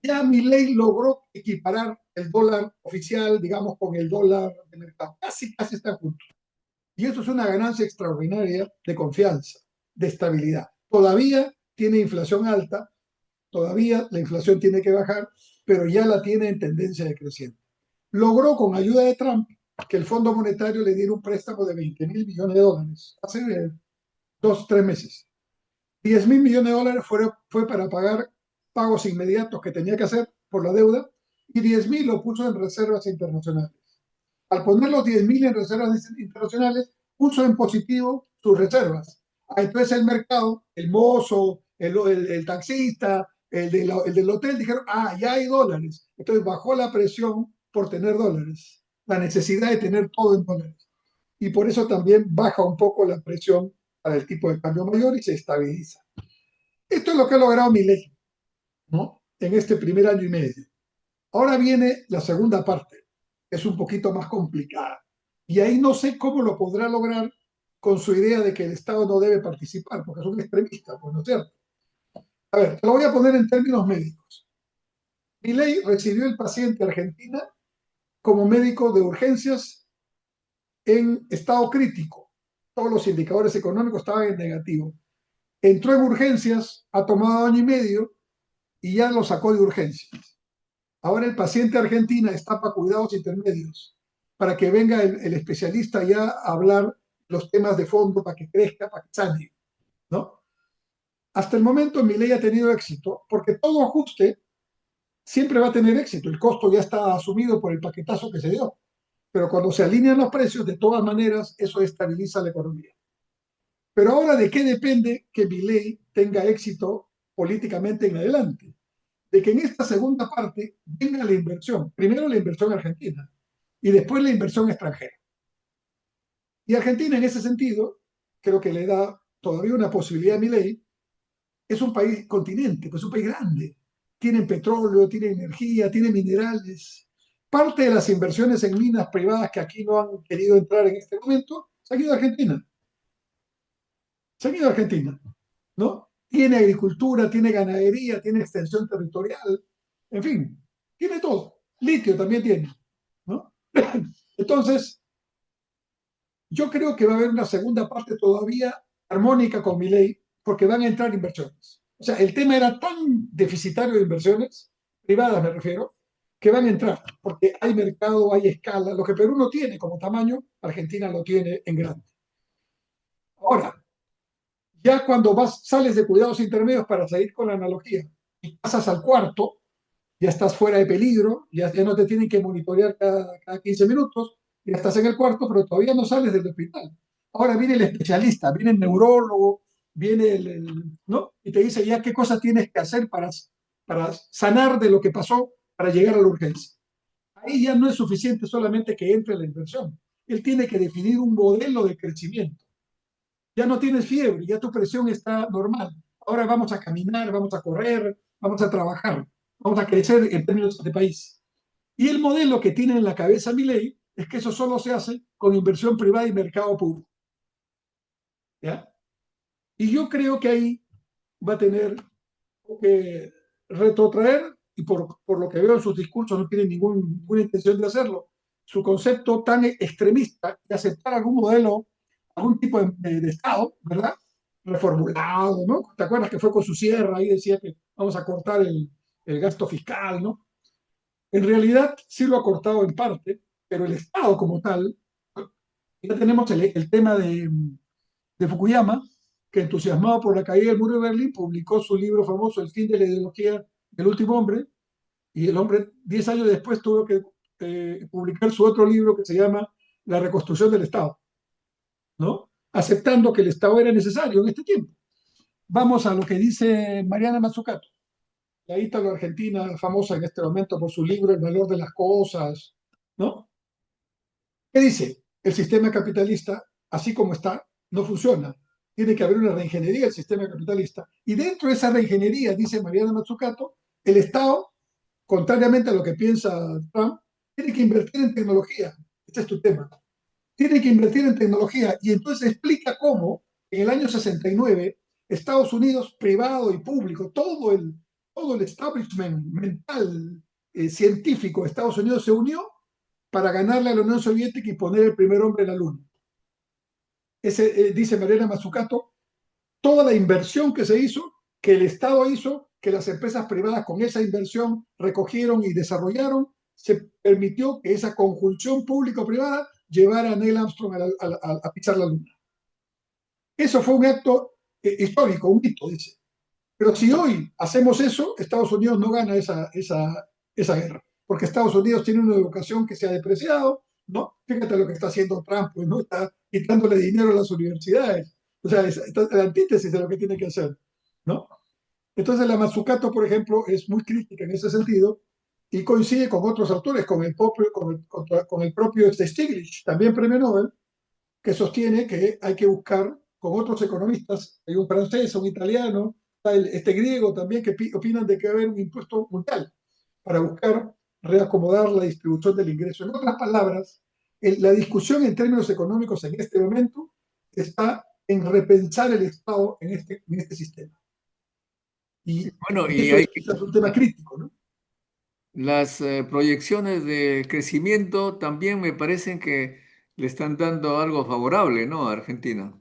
ya Milei logró equiparar el dólar oficial, digamos, con el dólar de mercado. Casi están juntos. Y eso es una ganancia extraordinaria de confianza, de estabilidad. Todavía tiene inflación alta, todavía la inflación tiene que bajar, pero ya la tiene en tendencia decreciente. Logró con ayuda de Trump que el Fondo Monetario le diera un préstamo de 20.000 millones de dólares hace 2 o 3 meses. 10.000 millones de dólares fue para pagar pagos inmediatos que tenía que hacer por la deuda y 10.000 lo puso en reservas internacionales. Al poner los 10.000 en reservas internacionales, puso en positivo sus reservas. Entonces el mercado, el mozo, el taxista, el del hotel dijeron, ya hay dólares. Entonces bajó la presión por tener dólares, la necesidad de tener todo en dólares. Y por eso también baja un poco la presión para el tipo de cambio mayor y se estabiliza. Esto es lo que ha logrado Milei, ¿no? En este primer año y medio. Ahora viene la segunda parte, que es un poquito más complicada. Y ahí no sé cómo lo podrá lograr con su idea de que el Estado no debe participar, porque es un extremista, pues no es cierto. A ver, te lo voy a poner en términos médicos. Milei recibió el paciente Argentina como médico de urgencias en estado crítico. Todos los indicadores económicos estaban en negativo. Entró en urgencias, ha tomado año y medio y ya lo sacó de urgencias. Ahora el paciente Argentina está para cuidados intermedios, para que venga el especialista ya a hablar los temas de fondo, para que crezca, para que sane, ¿no? Hasta el momento Milei ha tenido éxito, porque todo ajuste siempre va a tener éxito. El costo ya está asumido por el paquetazo que se dio. Pero cuando se alinean los precios, de todas maneras, eso estabiliza la economía. Pero ahora, ¿de qué depende que Milei tenga éxito políticamente en adelante? De que en esta segunda parte venga la inversión. Primero la inversión argentina y después la inversión extranjera. Y Argentina, en ese sentido, creo que le da todavía una posibilidad a Milei. Es un país continente, pues es un país grande. Tienen petróleo, tienen energía, tienen minerales. Parte de las inversiones en minas privadas que aquí no han querido entrar en este momento se han ido a Argentina. Se han ido a Argentina, ¿no? Tiene agricultura, tiene ganadería, tiene extensión territorial, en fin, tiene todo. Litio también tiene, ¿no? Entonces, yo creo que va a haber una segunda parte todavía armónica con Milei, porque van a entrar inversiones. O sea, el tema era tan deficitario de inversiones, privadas me refiero, que van a entrar, porque hay mercado, hay escala. Lo que Perú no tiene como tamaño, Argentina lo tiene en grande. Ahora, ya cuando sales de cuidados intermedios para seguir con la analogía y pasas al cuarto, ya estás fuera de peligro, ya no te tienen que monitorear cada 15 minutos, ya estás en el cuarto, pero todavía no sales del hospital. Ahora viene el especialista, viene el neurólogo, viene ¿no? Y te dice ya qué cosas tienes que hacer para sanar de lo que pasó para llegar a la urgencia. Ahí ya no es suficiente solamente que entre la inversión. Él tiene que definir un modelo de crecimiento. Ya no tienes fiebre, ya tu presión está normal. Ahora vamos a caminar, vamos a correr, vamos a trabajar, vamos a crecer en términos de país. Y el modelo que tiene en la cabeza Milei es que eso solo se hace con inversión privada y mercado público. ¿Ya? Y yo creo que ahí va a tener que retrotraer, y por lo que veo en sus discursos no tiene ninguna intención de hacerlo, su concepto tan extremista de aceptar algún modelo, algún tipo de Estado, ¿verdad? Reformulado, ¿no? ¿Te acuerdas que fue con su sierra y decía que vamos a cortar el gasto fiscal, ¿no? En realidad sí lo ha cortado en parte, pero el Estado como tal, ya tenemos el tema de Fukuyama, que entusiasmado por la caída del muro de Berlín, publicó su libro famoso, El fin de la ideología del último hombre, y el hombre 10 años después tuvo que publicar su otro libro que se llama La reconstrucción del Estado, ¿no? Aceptando que el Estado era necesario en este tiempo. Vamos a lo que dice Mariana Mazzucato, la ítalo-argentina famosa en este momento por su libro El valor de las cosas, ¿no? ¿Qué dice? El sistema capitalista, así como está, no funciona. Tiene que haber una reingeniería del sistema capitalista. Y dentro de esa reingeniería, dice Mariana Mazzucato, el Estado, contrariamente a lo que piensa Trump, tiene que invertir en tecnología. Este es tu tema. Tiene que invertir en tecnología. Y entonces explica cómo en el año 69 Estados Unidos, privado y público, todo el establishment mental, científico de Estados Unidos se unió para ganarle a la Unión Soviética y poner el primer hombre en la Luna. Dice Mariana Mazzucato, toda la inversión que se hizo, que el Estado hizo, que las empresas privadas con esa inversión recogieron y desarrollaron, se permitió que esa conjunción público-privada llevara a Neil Armstrong a pisar la luna. Eso fue un acto histórico, un hito, dice. Pero si hoy hacemos eso, Estados Unidos no gana esa guerra, porque Estados Unidos tiene una educación que se ha depreciado, ¿no? Fíjate lo que está haciendo Trump, pues, ¿no? Está quitándole dinero a las universidades. O sea, es la antítesis de lo que tiene que hacer, ¿no? Entonces la Mazzucato, por ejemplo, es muy crítica en ese sentido y coincide con otros autores, con el propio Stiglitz, también premio Nobel, que sostiene que hay que buscar con otros economistas, hay un francés, un italiano, este griego también, que opinan de que va a haber un impuesto mundial para buscar reacomodar la distribución del ingreso. En otras palabras, la discusión en términos económicos en este momento está en repensar el Estado en este sistema. Y Bueno, y eso es un tema crítico, ¿no? las proyecciones de crecimiento también me parecen que le están dando algo favorable, ¿no? A Argentina.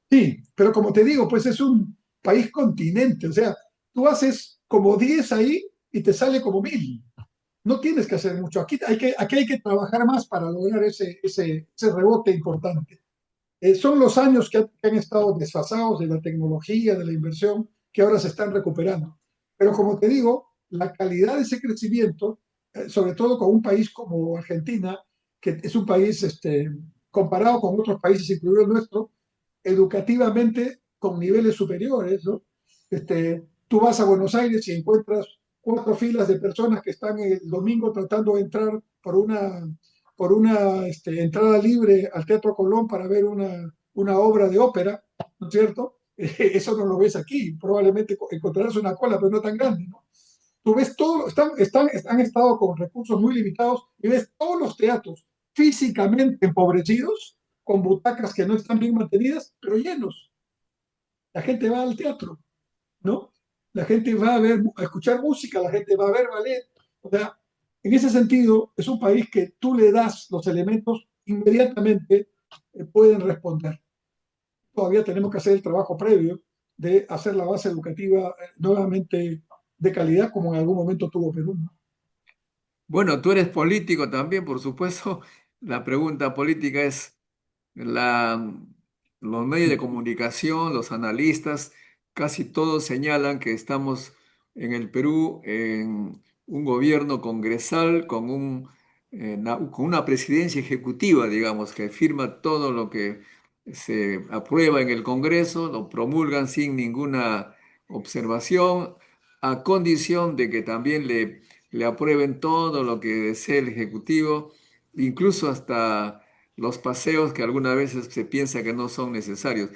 Sí, pero como te digo, pues es un país continente, o sea, tú haces como 10 ahí y te sale como 1000. No tienes que hacer mucho. Aquí hay que trabajar más para lograr ese rebote importante. Son los años que han estado desfasados de la tecnología, de la inversión, que ahora se están recuperando. Pero como te digo, la calidad de ese crecimiento, sobre todo con un país como Argentina, que es un país comparado con otros países, incluido el nuestro, educativamente con niveles superiores, ¿no? Tú vas a Buenos Aires y encuentras 4 filas de personas que están el domingo tratando de entrar por una entrada libre al Teatro Colón para ver una obra de ópera, ¿no es cierto? Eso no lo ves aquí. Probablemente encontrarás una cola, pero no tan grande, ¿no? Tú ves todo, han estado con recursos muy limitados y ves todos los teatros físicamente empobrecidos, con butacas que no están bien mantenidas, pero llenos. La gente va al teatro, ¿no? La gente va a escuchar música, la gente va a ver ballet. O sea, en ese sentido, es un país que tú le das los elementos, inmediatamente pueden responder. Todavía tenemos que hacer el trabajo previo de hacer la base educativa nuevamente de calidad, como en algún momento tuvo Perú, ¿no? Bueno, tú eres político también, por supuesto. La pregunta política es, la, los medios de comunicación, los analistas, casi todos señalan que estamos en el Perú en un gobierno congresal con una presidencia ejecutiva, digamos, que firma todo lo que se aprueba en el Congreso, lo promulgan sin ninguna observación, a condición de que también le aprueben todo lo que desee el Ejecutivo, incluso hasta los paseos que algunas veces se piensa que no son necesarios.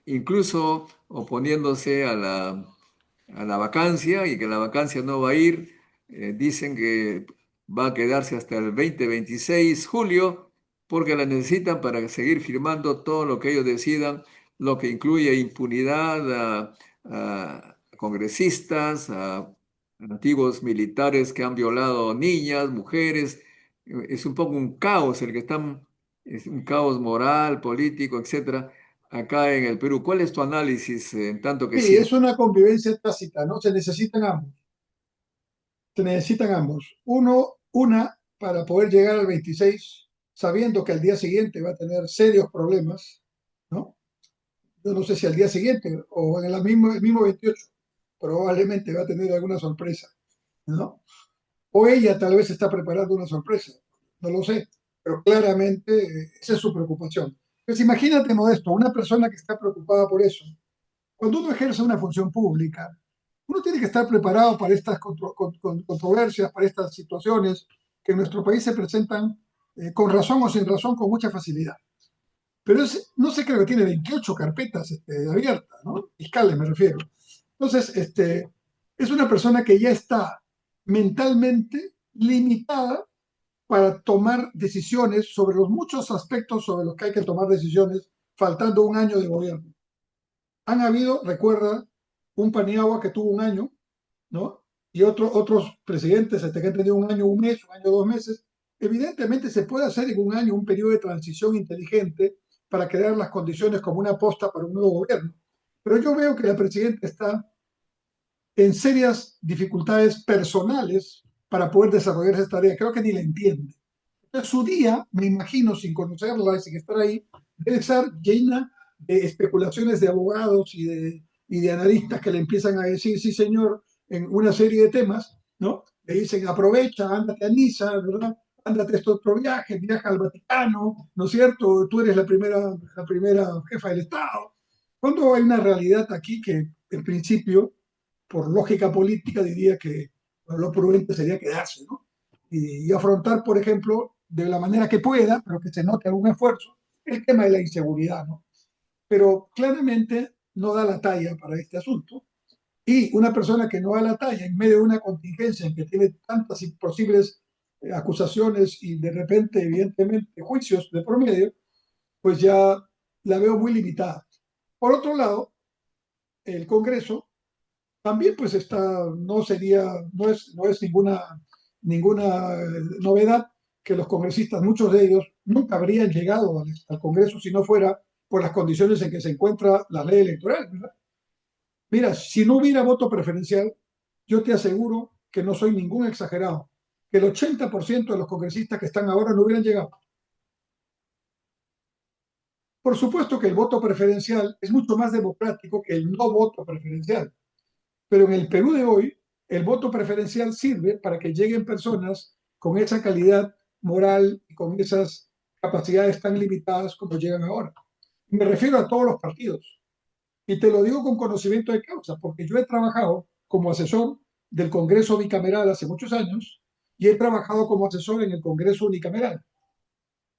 Incluso oponiéndose a la vacancia y que la vacancia no va a ir, dicen que va a quedarse hasta el 2026 julio porque la necesitan para seguir firmando todo lo que ellos decidan, lo que incluye impunidad a congresistas, a antiguos militares que han violado niñas, mujeres. Es un poco un caos el que están, es un caos moral, político, etcétera, acá en el Perú. ¿Cuál es tu análisis en tanto que Sí, sí? es una convivencia tácita, ¿no? Se necesitan ambos. Se necesitan ambos. Una para poder llegar al 26 sabiendo que al día siguiente va a tener serios problemas, ¿no? Yo no sé si al día siguiente o en el mismo 28, probablemente va a tener alguna sorpresa, ¿no? O ella tal vez está preparando una sorpresa, no lo sé, pero claramente esa es su preocupación. Pues imagínate, Modesto, una persona que está preocupada por eso. Cuando uno ejerce una función pública, uno tiene que estar preparado para estas controversias, para estas situaciones que en nuestro país se presentan con razón o sin razón, con mucha facilidad. Pero no sé, creo que tiene 28 carpetas abiertas, ¿no? Fiscales me refiero. Entonces, es una persona que ya está mentalmente limitada para tomar decisiones sobre los muchos aspectos sobre los que hay que tomar decisiones faltando un año de gobierno. Han habido, recuerda, un Paniagua que tuvo un año, ¿no? Y otros presidentes que han tenido un año, un mes, un año, 2 meses. Evidentemente se puede hacer en un año un periodo de transición inteligente para crear las condiciones como una aposta para un nuevo gobierno. Pero yo veo que la presidenta está en serias dificultades personales para poder desarrollar esa tarea. Creo que ni la entiende. Entonces, su día, me imagino, sin conocerla y sin estar ahí, debe estar llena de especulaciones de abogados y de analistas que le empiezan a decir, sí, señor, en una serie de temas, ¿no? Le dicen, aprovecha, ándate a Niza, ¿verdad? Ándate a este otro viaje, viaja al Vaticano, ¿no es cierto? Tú eres la primera jefa del Estado. Cuando hay una realidad aquí que, en principio, por lógica política, diría que lo prudente sería quedarse, ¿no? Y afrontar, por ejemplo, de la manera que pueda, pero que se note algún esfuerzo, el tema de la inseguridad, ¿no? Pero claramente no da la talla para este asunto. Y una persona que no da la talla en medio de una contingencia en que tiene tantas posibles acusaciones y de repente, evidentemente, juicios de promedio, pues ya la veo muy limitada. Por otro lado, el Congreso también pues está, no es ninguna novedad que los congresistas, muchos de ellos, nunca habrían llegado al Congreso si no fuera por las condiciones en que se encuentra la ley electoral, ¿verdad? Mira, si no hubiera voto preferencial, yo te aseguro que no soy ningún exagerado, que el 80% de los congresistas que están ahora no hubieran llegado. Por supuesto que el voto preferencial es mucho más democrático que el no voto preferencial. Pero en el Perú de hoy, el voto preferencial sirve para que lleguen personas con esa calidad moral y con esas capacidades tan limitadas como llegan ahora. Me refiero a todos los partidos. Y te lo digo con conocimiento de causa, porque yo he trabajado como asesor del Congreso Bicameral hace muchos años y he trabajado como asesor en el Congreso Unicameral.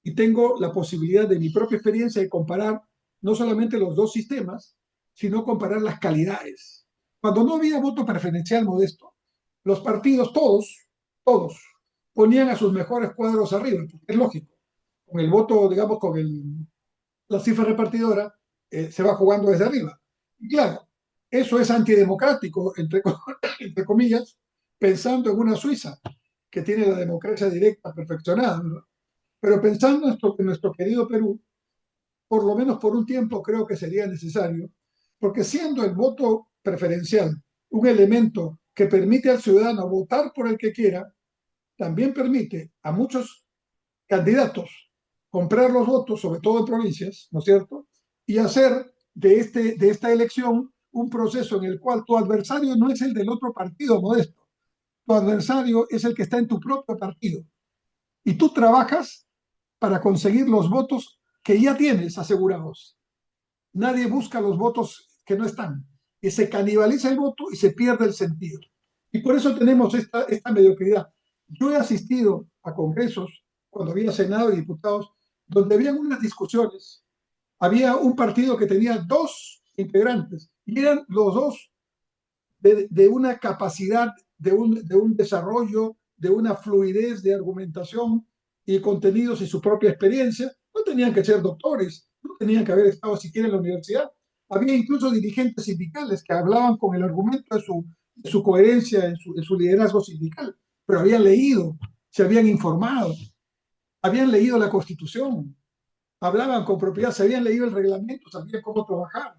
Y tengo la posibilidad de mi propia experiencia de comparar no solamente los dos sistemas, sino comparar las calidades. Cuando no había voto preferencial modesto, los partidos, todos, ponían a sus mejores cuadros arriba, porque es lógico. Con el voto, digamos, la cifra repartidora, se va jugando desde arriba. Y claro, eso es antidemocrático, entre comillas, pensando en una Suiza que tiene la democracia directa perfeccionada, ¿no? Pero pensando en nuestro querido Perú, por lo menos por un tiempo creo que sería necesario, porque siendo el voto preferencial un elemento que permite al ciudadano votar por el que quiera, también permite a muchos candidatos comprar los votos, sobre todo en provincias, ¿no es cierto? Y hacer de esta elección un proceso en el cual tu adversario no es el del otro partido modesto, tu adversario es el que está en tu propio partido. Y tú trabajas para conseguir los votos que ya tienes asegurados. Nadie busca los votos que no están. Y se canibaliza el voto y se pierde el sentido. Y por eso tenemos esta mediocridad. Yo he asistido a congresos, cuando había Senado y diputados, donde habían unas discusiones. Había un partido que tenía dos integrantes y eran los dos de una capacidad, de un desarrollo, de una fluidez de argumentación y contenidos y su propia experiencia. No tenían que ser doctores, no tenían que haber estado siquiera en la universidad. Había incluso dirigentes sindicales que hablaban con el argumento de su coherencia en su liderazgo sindical, pero habían leído, se habían informado, habían leído la Constitución, hablaban con propiedad, se habían leído el reglamento, sabían cómo trabajar.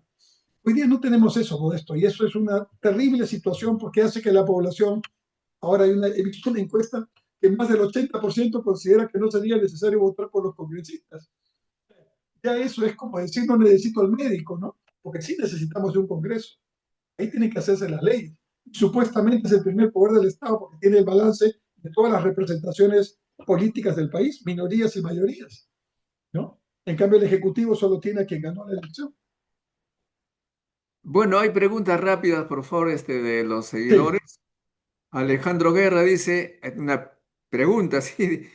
Hoy día no tenemos eso, Modesto, y eso es una terrible situación porque hace que la población, ahora he visto una encuesta que más del 80% considera que no sería necesario votar por los congresistas. Ya eso es como decir no necesito al médico, ¿no? Porque sí necesitamos de un congreso. Ahí tienen que hacerse las leyes. Supuestamente es el primer poder del Estado porque tiene el balance de todas las representaciones políticas del país, minorías y mayorías, ¿no? En cambio, el Ejecutivo solo tiene a quien ganó la elección. Bueno, hay preguntas rápidas, por favor, de los Sí, seguidores. Alejandro Guerra dice, una pregunta, sí,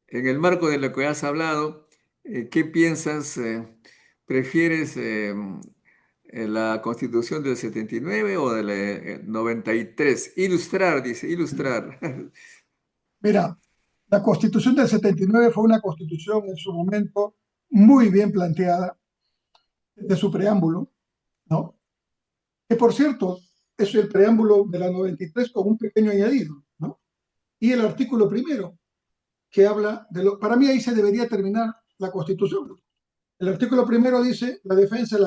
en el marco de lo que has hablado, ¿qué piensas? ¿Prefieres la Constitución del 79 o del 93? Ilustrar, dice, ilustrar. mira, la Constitución del 79 fue una constitución en su momento muy bien planteada de su preámbulo, ¿no? Que por cierto, es el preámbulo de la 93 con un pequeño añadido, ¿no? Y el artículo primero, que habla de lo... Para mí ahí se debería terminar la Constitución. El artículo primero dice, la defensa de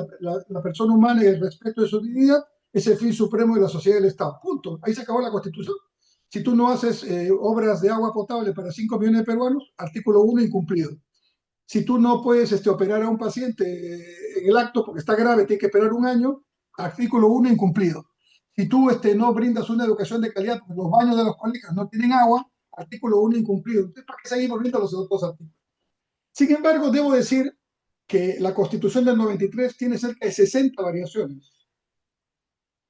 la persona humana y el respeto de su dignidad es el fin supremo de la sociedad y del Estado. Punto. Ahí se acabó la Constitución. Si tú no haces obras de agua potable para 5 millones de peruanos, artículo 1 incumplido. Si tú no puedes operar a un paciente en el acto porque está grave, tiene que esperar un año, artículo 1 incumplido. Si tú no brindas una educación de calidad porque los baños de los colegios no tienen agua, artículo 1 incumplido. Entonces, ¿para qué seguimos viendo los otros artículos? Sin embargo, debo decir que la Constitución del 93 tiene cerca de 60 variaciones,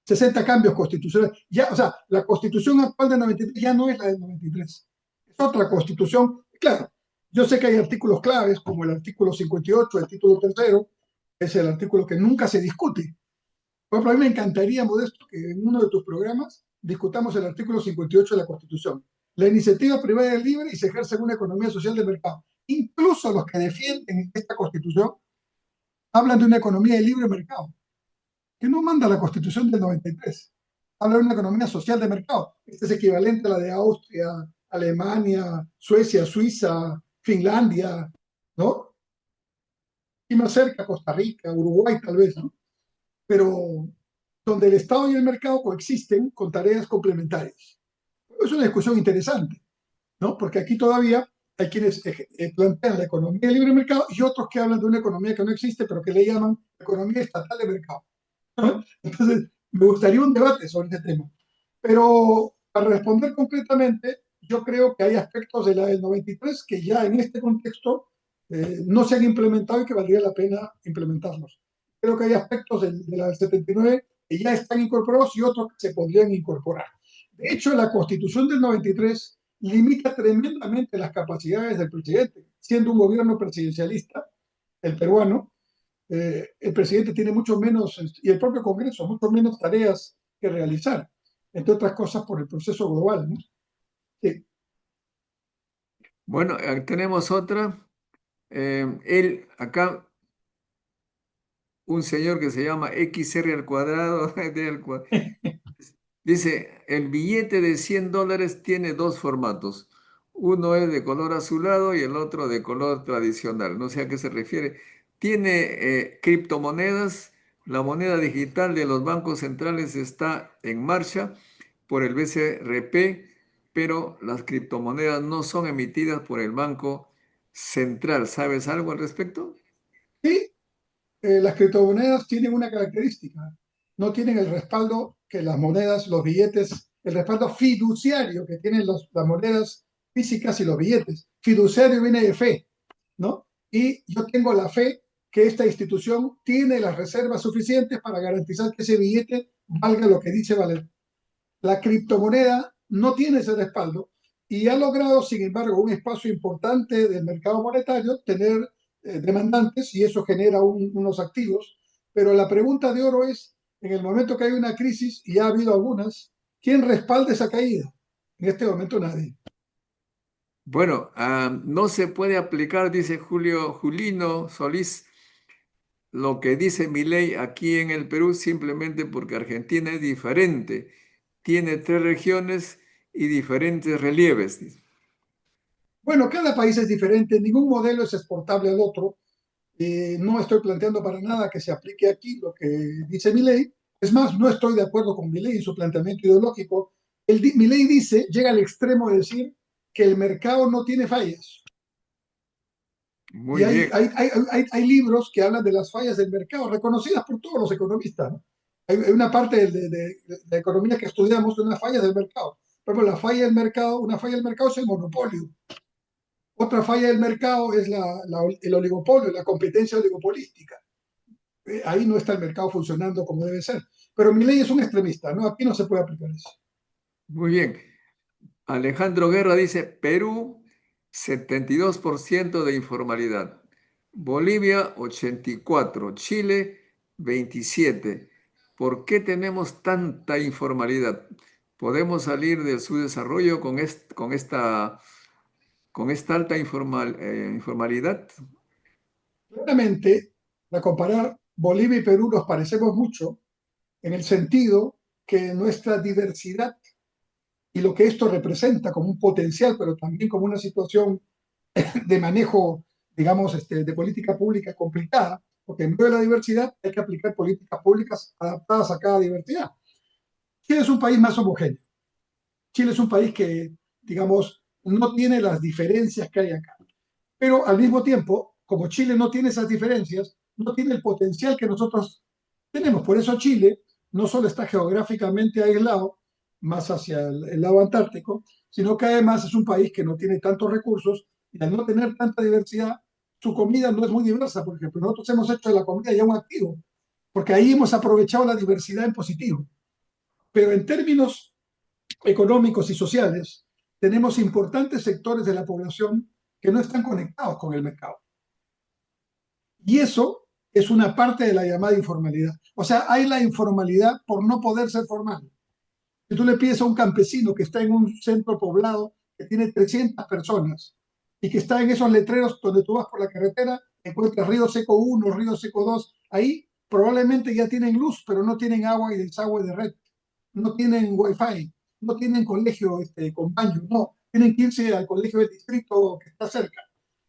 60 cambios constitucionales. Ya, o sea, la Constitución actual del 93 ya no es la del 93. Es otra Constitución. Claro, yo sé que hay artículos claves, como el artículo 58, el título tercero, es el artículo que nunca se discute. Por ejemplo, a mí me encantaría, Modesto, que en uno de tus programas discutamos el artículo 58 de la Constitución. La iniciativa privada es libre y se ejerce en una economía social de mercado. Incluso los que defienden esta Constitución hablan de una economía de libre mercado, que no manda la Constitución del 93. Habla de una economía social de mercado. Este es equivalente a la de Austria, Alemania, Suecia, Suiza, Finlandia, ¿no? Y más cerca, Costa Rica, Uruguay tal vez, ¿no? Pero donde el Estado y el mercado coexisten con tareas complementarias. Es una discusión interesante, ¿no? Porque aquí todavía hay quienes plantean la economía de libre mercado y otros que hablan de una economía que no existe, pero que le llaman economía estatal de mercado. ¿No? Entonces, me gustaría un debate sobre este tema. Pero para responder concretamente, yo creo que hay aspectos de la del 93 que ya en este contexto no se han implementado y que valdría la pena implementarlos. Creo que hay aspectos de la del 79 que ya están incorporados y otros que se podrían incorporar. De hecho, la Constitución del 93 limita tremendamente las capacidades del presidente, siendo un gobierno presidencialista, el peruano. El presidente tiene mucho menos, y el propio Congreso, mucho menos tareas que realizar, entre otras cosas por el proceso global, ¿no? Sí. Bueno, tenemos otra. Acá, un señor que se llama XR al cuadrado, dice, el billete de $100 tiene dos formatos. Uno es de color azulado y el otro de color tradicional. No sé a qué se refiere. Tiene criptomonedas. La moneda digital de los bancos centrales está en marcha por el BCRP, pero las criptomonedas no son emitidas por el Banco Central. ¿Sabes algo al respecto? Y las criptomonedas tienen una característica, no tienen el respaldo que las monedas, los billetes, el respaldo fiduciario que tienen las monedas físicas y los billetes. Fiduciario viene de fe, ¿no? Y yo tengo la fe que esta institución tiene las reservas suficientes para garantizar que ese billete valga lo que dice valer. La criptomoneda no tiene ese respaldo y ha logrado, sin embargo, un espacio importante del mercado monetario tener demandantes y eso genera unos activos. Pero la pregunta de oro es, en el momento que hay una crisis, y ha habido algunas, ¿quién respalda esa caída? En este momento nadie. Bueno, no se puede aplicar, dice Julino Solís, lo que dice mi ley aquí en el Perú simplemente porque Argentina es diferente. Tiene tres regiones y diferentes relieves, dice. Bueno, cada país es diferente, ningún modelo es exportable al otro. No estoy planteando para nada que se aplique aquí lo que dice mi ley. Es más, no estoy de acuerdo con mi ley en su planteamiento ideológico. Mi ley dice, llega al extremo de decir que el mercado no tiene fallas. Y Muy bien. hay libros que hablan de las fallas del mercado, reconocidas por todos los economistas, ¿no? Hay una parte de la economía que estudiamos de unas fallas del mercado. Por ejemplo, la falla del mercado, una falla del mercado es el monopolio. Otra falla del mercado es el oligopolio, la competencia oligopolística. Ahí no está el mercado funcionando como debe ser. Pero mi ley es un extremista, ¿no? Aquí no se puede aplicar eso. Muy bien. Alejandro Guerra dice, Perú, 72% de informalidad. Bolivia, 84%. Chile, 27%. ¿Por qué tenemos tanta informalidad? ¿Podemos salir del subdesarrollo con esta alta informalidad? Claramente, para comparar Bolivia y Perú nos parecemos mucho en el sentido que nuestra diversidad y lo que esto representa como un potencial, pero también como una situación de manejo digamos, de política pública complicada, porque en medio de la diversidad hay que aplicar políticas públicas adaptadas a cada diversidad. Chile es un país más homogéneo. Chile es un país que, digamos, no tiene las diferencias que hay acá. Pero al mismo tiempo, como Chile no tiene esas diferencias, no tiene el potencial que nosotros tenemos. Por eso Chile no solo está geográficamente aislado, más hacia el lado antártico, sino que además es un país que no tiene tantos recursos y al no tener tanta diversidad, su comida no es muy diversa. Por ejemplo, nosotros hemos hecho de la comida ya un activo, porque ahí hemos aprovechado la diversidad en positivo. Pero en términos económicos y sociales, tenemos importantes sectores de la población que no están conectados con el mercado. Y eso es una parte de la llamada informalidad. O sea, hay la informalidad por no poder ser formal. Si tú le pides a un campesino que está en un centro poblado que tiene 300 personas y que está en esos letreros donde tú vas por la carretera, encuentras Río Seco 1, Río Seco 2, ahí probablemente ya tienen luz, pero no tienen agua y desagüe de red, no tienen wifi, no tienen colegio con baño, no, tienen que irse al colegio del distrito que está cerca.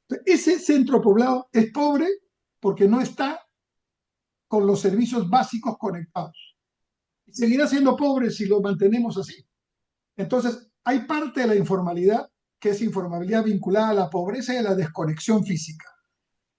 Entonces, ese centro poblado es pobre porque no está con los servicios básicos conectados. Y seguirá siendo pobre si lo mantenemos así. Entonces, hay parte de la informalidad que es informalidad vinculada a la pobreza y a la desconexión física.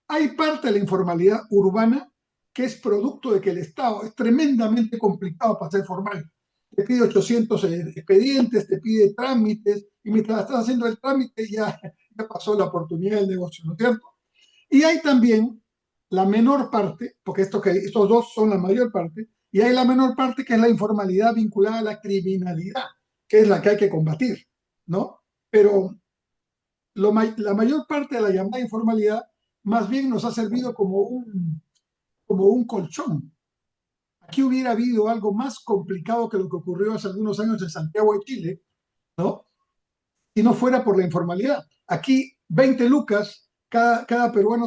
Hay parte de la informalidad urbana que es producto de que el Estado es tremendamente complicado para ser formal. Te pide 800 expedientes, te pide trámites, y mientras estás haciendo el trámite ya pasó la oportunidad del negocio, ¿no es cierto? Y hay también la menor parte, porque estos dos son la mayor parte, y hay la menor parte que es la informalidad vinculada a la criminalidad, que es la que hay que combatir, ¿no? Pero la mayor parte de la llamada informalidad más bien nos ha servido como un colchón. Aquí hubiera habido algo más complicado que lo que ocurrió hace algunos años en Santiago de Chile, ¿no? Si no fuera por la informalidad. Aquí 20 lucas, cada peruano,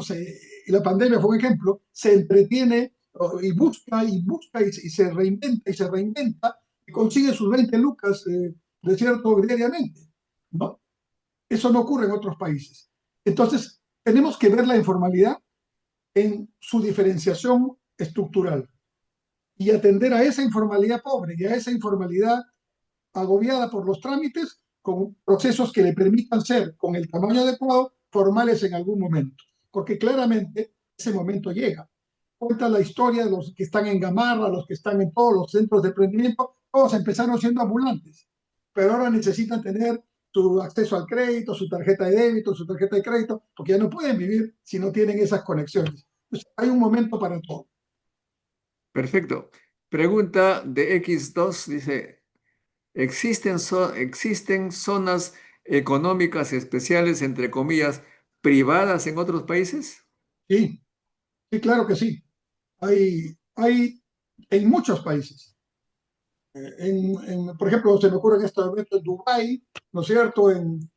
y la pandemia fue un ejemplo, se entretiene y busca y busca y se reinventa y consigue sus 20 lucas de cierto diariamente, ¿no? Eso no ocurre en otros países. Entonces, tenemos que ver la informalidad en su diferenciación estructural y atender a esa informalidad pobre y a esa informalidad agobiada por los trámites con procesos que le permitan ser, con el tamaño adecuado, formales en algún momento. Porque claramente ese momento llega. Cuenta la historia de los que están en Gamarra, los que están en todos los centros de emprendimiento, todos empezaron siendo ambulantes, pero ahora necesitan tener su acceso al crédito, su tarjeta de débito, su tarjeta de crédito, porque ya no pueden vivir si no tienen esas conexiones. Entonces, hay un momento para todo. Perfecto. Pregunta de X2, dice, ¿existen zonas económicas especiales, entre comillas, privadas en otros países? Sí, sí, claro que sí. Hay en muchos países. Por ejemplo, se me ocurre en este momento en Dubái, ¿no es cierto?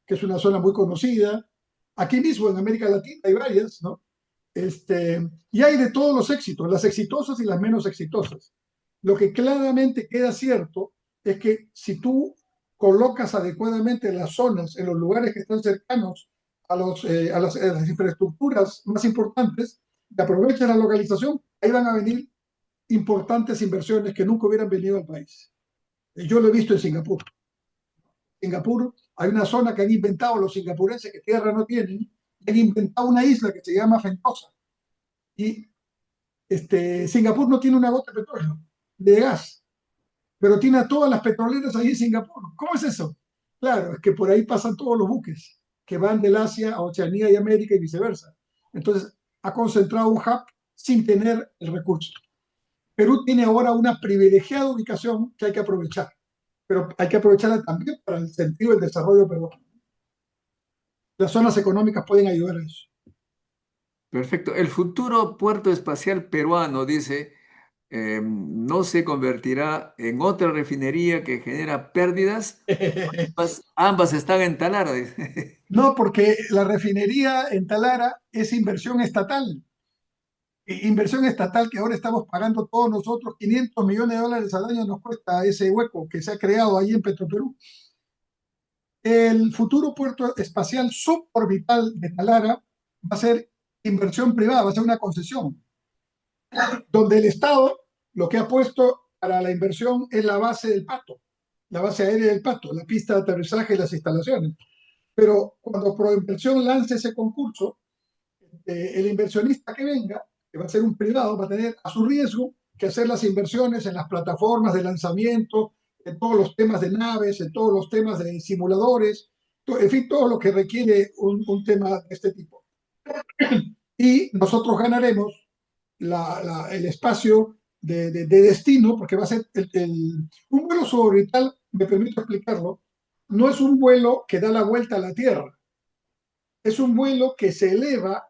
Que es una zona muy conocida. Aquí mismo en América Latina hay varias, ¿no? Y hay de todos los éxitos, las exitosas y las menos exitosas. Lo que claramente queda cierto es que si tú colocas adecuadamente las zonas en los lugares que están cercanos a las infraestructuras más importantes, y aprovechas la localización, ahí van a venir importantes inversiones que nunca hubieran venido al país. Yo lo he visto en Singapur. En Singapur hay una zona que han inventado los singapurenses que tierra no tienen, y han inventado una isla que se llama Sentosa. Y Singapur no tiene una gota de petróleo, de gas, pero tiene a todas las petroleras ahí en Singapur. ¿Cómo es eso? Claro, es que por ahí pasan todos los buques que van del Asia a Oceanía y América y viceversa. Entonces, ha concentrado un hub sin tener el recurso. Perú tiene ahora una privilegiada ubicación que hay que aprovechar, pero hay que aprovecharla también para el sentido del desarrollo peruano. Las zonas económicas pueden ayudar a eso. Perfecto. El futuro puerto espacial peruano, dice, no se convertirá en otra refinería que genera pérdidas. Ambas están en Talara, dice. No, porque la refinería en Talara es inversión estatal. Inversión estatal que ahora estamos pagando todos nosotros, 500 millones de dólares al año nos cuesta ese hueco que se ha creado ahí en Petroperú. El futuro puerto espacial suborbital de Talara va a ser inversión privada, va a ser una concesión, donde el Estado lo que ha puesto para la inversión es la base del Pato, la base aérea del Pato, la pista de aterrizaje y las instalaciones. Pero cuando Proinversión lance ese concurso, el inversionista que venga, que va a ser un privado, va a tener a su riesgo que hacer las inversiones en las plataformas de lanzamiento, en todos los temas de naves, en todos los temas de simuladores, en fin, todo lo que requiere un tema de este tipo. Y nosotros ganaremos el espacio de destino, porque va a ser un vuelo suborbital, me permito explicarlo, no es un vuelo que da la vuelta a la Tierra, es un vuelo que se eleva,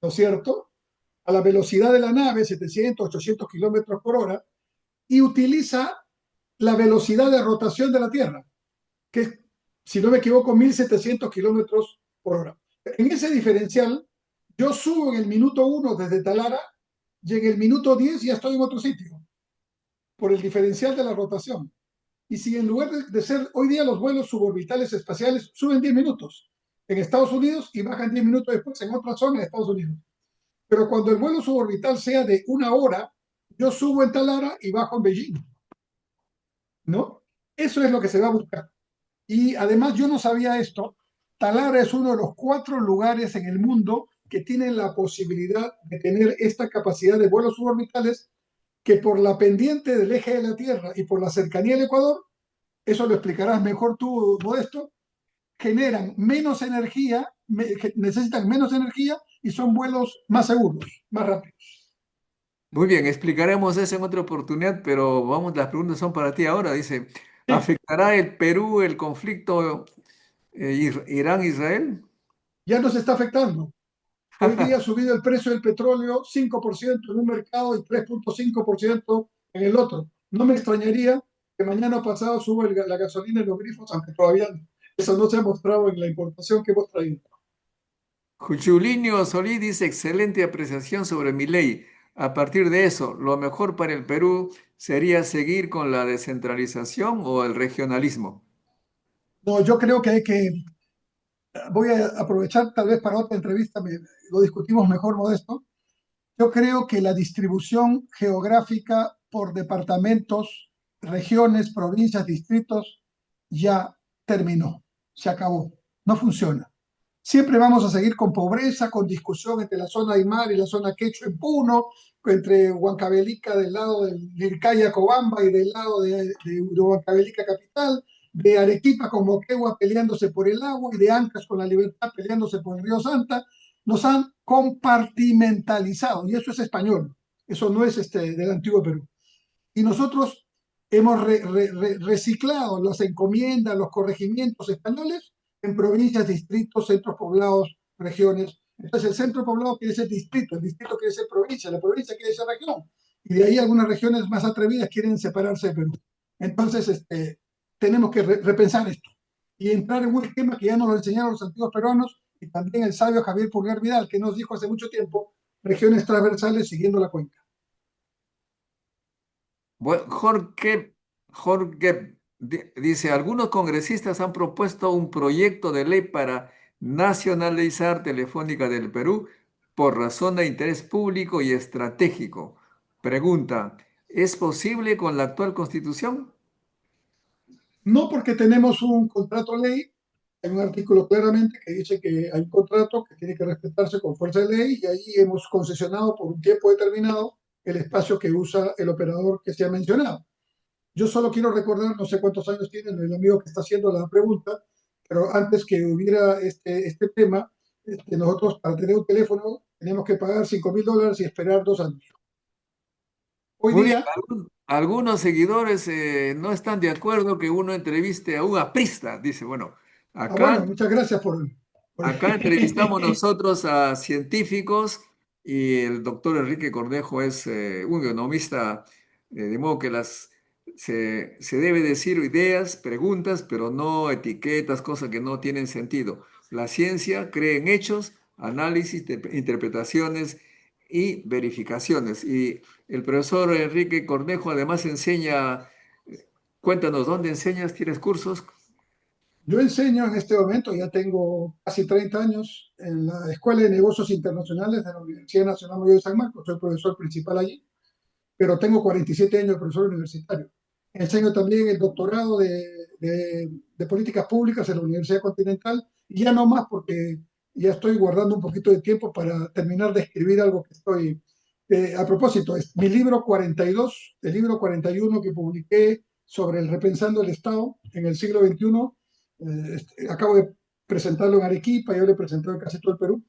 ¿no es cierto?, a la velocidad de la nave, 700, 800 kilómetros por hora, y utiliza la velocidad de rotación de la Tierra, que es, si no me equivoco, 1700 kilómetros por hora. En ese diferencial, yo subo en el minuto 1 desde Talara y en el minuto 10 ya estoy en otro sitio, por el diferencial de la rotación. Y si en lugar de ser, hoy día los vuelos suborbitales espaciales suben 10 minutos en Estados Unidos y bajan 10 minutos después en otra zona de Estados Unidos. Pero cuando el vuelo suborbital sea de 1 hora, yo subo en Talara y bajo en Beijing, ¿no? Eso es lo que se va a buscar. Y además yo no sabía esto, Talara es uno de los 4 lugares en el mundo que tienen la posibilidad de tener esta capacidad de vuelos suborbitales que por la pendiente del eje de la Tierra y por la cercanía al Ecuador, eso lo explicarás mejor tú, Modesto, generan menos energía, necesitan menos energía y son vuelos más seguros, más rápidos. Muy bien, explicaremos eso en otra oportunidad, pero vamos, las preguntas son para ti ahora. Dice, Sí, ¿afectará el Perú el conflicto Irán-Israel? ya nos está afectando. Hoy día ha subido el precio del petróleo 5% en un mercado y 3,5% en el otro. No me extrañaría que mañana pasado suba la gasolina en los grifos, aunque todavía eso no se ha mostrado en la importación que hemos traído. Juchulinio Solí dice, excelente apreciación sobre mi ley. A partir de eso, ¿lo mejor para el Perú sería seguir con la descentralización o el regionalismo? No, yo creo que hay que, voy a aprovechar tal vez para otra entrevista, lo discutimos mejor, Modesto. Yo creo que la distribución geográfica por departamentos, regiones, provincias, distritos ya terminó, se acabó, no funciona. Siempre vamos a seguir con pobreza, con discusión entre la zona Aymara y la zona Quechua en Puno, entre Huancavelica del lado del Lircaya Cobamba y del lado de Huancavelica capital, de Arequipa con Moquegua peleándose por el agua y de Ancas con la Libertad peleándose por el Río Santa. Nos han compartimentalizado y eso es español, eso no es del antiguo Perú. Y nosotros hemos reciclado las encomiendas, los corregimientos españoles en provincias, distritos, centros poblados, regiones. Entonces el centro poblado quiere ser distrito, el distrito quiere ser provincia, la provincia quiere ser región. Y de ahí algunas regiones más atrevidas quieren separarse de Perú. Entonces tenemos que repensar esto y entrar en un esquema que ya nos lo enseñaron los antiguos peruanos y también el sabio Javier Pulgar Vidal, que nos dijo hace mucho tiempo, regiones transversales siguiendo la cuenca. Bueno, Jorge dice, algunos congresistas han propuesto un proyecto de ley para nacionalizar Telefónica del Perú por razón de interés público y estratégico. Pregunta, ¿es posible con la actual constitución? No porque tenemos un contrato ley, hay un artículo claramente que dice que hay un contrato que tiene que respetarse con fuerza de ley y ahí hemos concesionado por un tiempo determinado el espacio que usa el operador que se ha mencionado. Yo solo quiero recordar, no sé cuántos años tiene el amigo que está haciendo la pregunta, pero antes que hubiera este tema, nosotros para tener un teléfono tenemos que pagar $5,000 y esperar 2 años. Hoy Muy bien, día, algunos seguidores no están de acuerdo que uno entreviste a un aprista. Dice, bueno, acá bueno, muchas gracias por... Acá entrevistamos nosotros a científicos y el doctor Enrique Cornejo es un economista, de modo que se debe decir ideas, preguntas, pero no etiquetas, cosas que no tienen sentido. La ciencia cree en hechos, análisis, interpretaciones y verificaciones. Y el profesor Enrique Cornejo además enseña, cuéntanos, ¿dónde enseñas? ¿Tienes cursos? Yo enseño en este momento, ya tengo casi 30 años, en la Escuela de Negocios Internacionales de la Universidad Nacional Mayor de San Marcos. Soy profesor principal allí, pero tengo 47 años de profesor universitario. Enseño también el doctorado de políticas públicas en la Universidad Continental, y ya no más porque ya estoy guardando un poquito de tiempo para terminar de escribir algo que estoy... a propósito, es mi libro 42, el libro 41 que publiqué sobre el repensando el Estado en el siglo XXI. Acabo de presentarlo en Arequipa, yo lo he presentado en casi todo el Perú.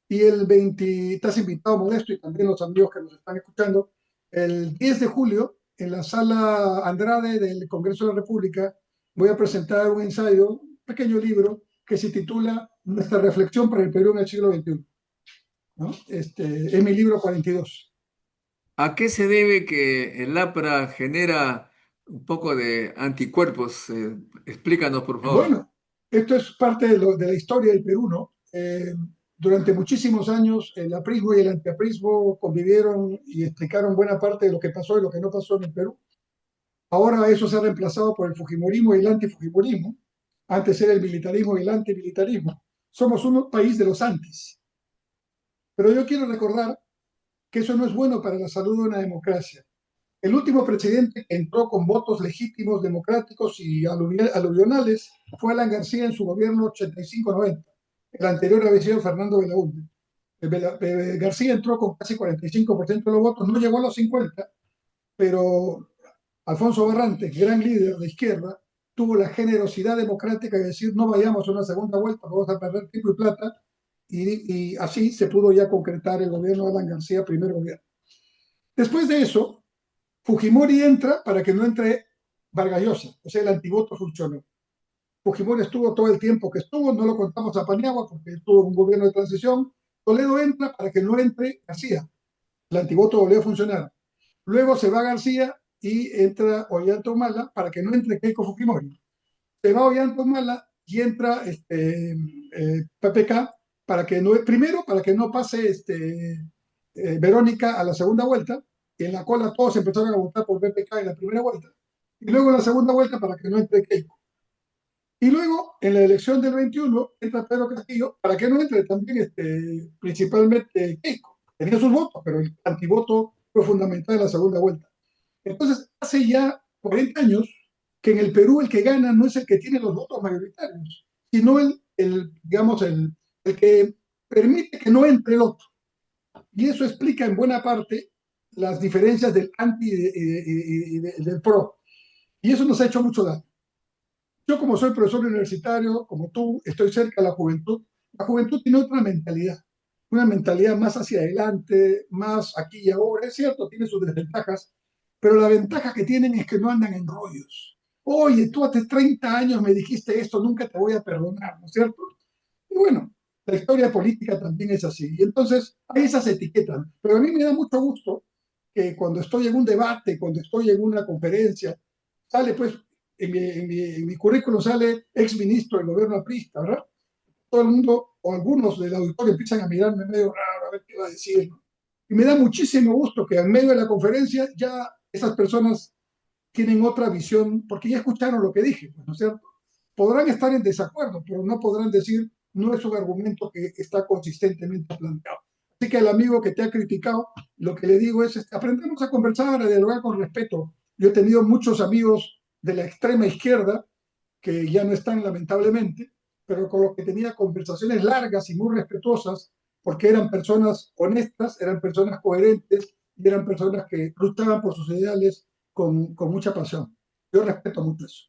Y el 20, estás invitado, Modesto, y también los amigos que nos están escuchando, el 10 de julio, en la sala Andrade del Congreso de la República, voy a presentar un ensayo, un pequeño libro, que se titula Nuestra reflexión para el Perú en el siglo XXI, ¿no? Es mi libro 42. ¿A qué se debe que el APRA genera un poco de anticuerpos? Explícanos, por favor. Bueno, esto es parte de la historia del Perú, ¿no? Durante muchísimos años el aprismo y el antiaprismo convivieron y explicaron buena parte de lo que pasó y lo que no pasó en el Perú. Ahora eso se ha reemplazado por el fujimorismo y el antifujimorismo. Antes era el militarismo y el antimilitarismo. Somos un país de los antis. Pero yo quiero recordar que eso no es bueno para la salud de una democracia. El último presidente que entró con votos legítimos, democráticos y aluvionales fue Alan García en su gobierno 85-90. El anterior había sido Fernando Belaúnde. García entró con casi 45% de los votos, no llegó a los 50, pero Alfonso Barrantes, gran líder de izquierda, tuvo la generosidad democrática de decir no vayamos a una segunda vuelta, vamos a perder tiempo y plata, y así se pudo ya concretar el gobierno de Alan García, primer gobierno. Después de eso, Fujimori entra para que no entre Vargas Llosa, o sea, el antivoto funcionó. Fujimori estuvo todo el tiempo que estuvo, no lo contamos a Paniagua porque estuvo en un gobierno de transición. Toledo entra para que no entre García, el antivoto volvió a funcionar. Luego se va García y entra Ollanta Humala para que no entre Keiko Fujimori. Se va Ollanta Humala y entra PPK para que no, primero para que no pase Verónica a la segunda vuelta, y en la cola todos empezaron a votar por PPK en la primera vuelta, y luego en la segunda vuelta para que no entre Keiko. Y luego, en la elección del 21, entra Pedro Castillo para que no entre también principalmente Keiko. Tenía sus votos, pero el antivoto fue fundamental en la segunda vuelta. Entonces, hace ya 40 años que en el Perú el que gana no es el que tiene los votos mayoritarios, sino digamos, el que permite que no entre el otro. Y eso explica en buena parte las diferencias del anti y del pro. Y eso nos ha hecho mucho daño. Yo como soy profesor universitario, como tú, estoy cerca de la juventud. La juventud tiene otra mentalidad, una mentalidad más hacia adelante, más aquí y ahora. Es cierto, tiene sus desventajas, pero la ventaja que tienen es que no andan en rollos. Oye, tú hace 30 años me dijiste esto, nunca te voy a perdonar, ¿no es cierto? Y bueno, la historia política también es así. Y entonces hay esas etiquetas. Pero a mí me da mucho gusto que cuando estoy en un debate, cuando estoy en una conferencia, sale pues, en mi currículum sale ex ministro del gobierno aprista, ¿verdad? Todo el mundo, o algunos del auditorio empiezan a mirarme medio raro, a ver qué va a decir, ¿no? Y me da muchísimo gusto que en medio de la conferencia ya esas personas tienen otra visión, porque ya escucharon lo que dije, pues, ¿no es cierto? Podrán estar en desacuerdo, pero no podrán decir, no es un argumento que está consistentemente planteado. Así que al amigo que te ha criticado, lo que le digo es, aprendemos a conversar, a dialogar con respeto. Yo he tenido muchos amigos de la extrema izquierda, que ya no están lamentablemente, pero con los que tenía conversaciones largas y muy respetuosas, porque eran personas honestas, eran personas coherentes y eran personas que luchaban por sus ideales con mucha pasión. Yo respeto mucho eso.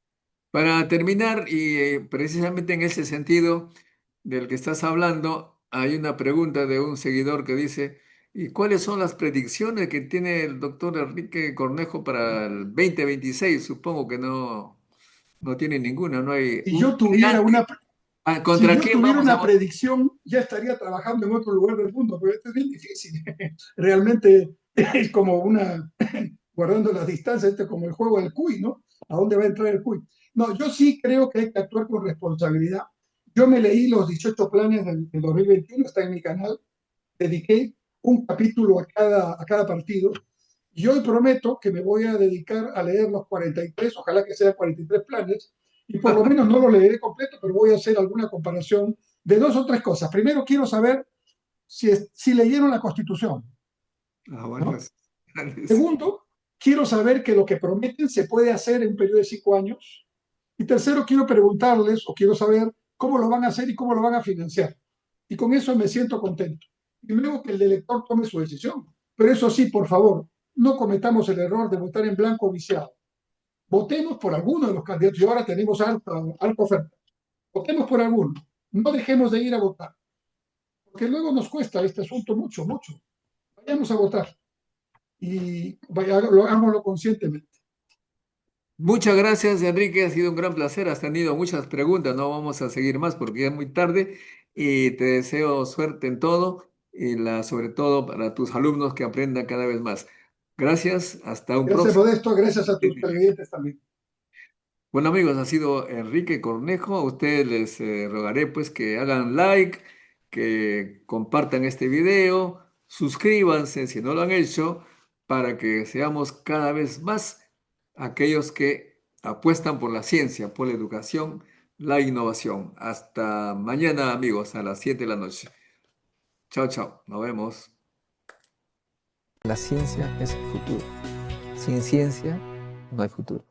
Para terminar, y precisamente en ese sentido del que estás hablando, hay una pregunta de un seguidor que dice, ¿y cuáles son las predicciones que tiene el doctor Enrique Cornejo para el 2026? Supongo que no tiene ninguna, no hay Si un yo tuviera variante. una, si ¿Contra yo quién tuviera vamos a una votar? predicción, ya estaría trabajando en otro lugar del mundo, pero esto es bien difícil. Realmente es como una, guardando las distancias, esto es como el juego del cuy, ¿no? ¿A dónde va a entrar el cuy? No, yo sí creo que hay que actuar con responsabilidad. Yo me leí los 18 planes del 2021, está en mi canal, dediqué un capítulo a cada partido, y hoy prometo que me voy a dedicar a leer los 43, ojalá que sean 43 planes, y por lo menos no lo leeré completo, pero voy a hacer alguna comparación de dos o tres cosas. Primero quiero saber si leyeron la Constitución, Ah, bueno, ¿no? Segundo, quiero saber que lo que prometen se puede hacer en un periodo de 5 años. Y tercero, quiero preguntarles o quiero saber cómo lo van a hacer y cómo lo van a financiar. Y con eso me siento contento. Y luego que el elector tome su decisión. Pero eso sí, por favor, no cometamos el error de votar en blanco viciado. Votemos por alguno de los candidatos. Y ahora tenemos alta oferta. Votemos por alguno. No dejemos de ir a votar. Porque luego nos cuesta este asunto mucho, mucho. Vayamos a votar y hagámoslo conscientemente. Muchas gracias, Enrique. Ha sido un gran placer. Has tenido muchas preguntas. No vamos a seguir más porque ya es muy tarde. Y te deseo suerte en todo y sobre todo para tus alumnos que aprendan cada vez más. Gracias. Hasta un Gracias, próximo. Modesto. Gracias a tus televidentes también. Bueno, amigos, ha sido Enrique Cornejo. A ustedes les rogaré pues que hagan like, que compartan este video, suscríbanse si no lo han hecho, para que seamos cada vez más aquellos que apuestan por la ciencia, por la educación, la innovación. Hasta mañana, amigos, a las 7 de la noche. Chao, chao. Nos vemos. La ciencia es el futuro. Sin ciencia no hay futuro.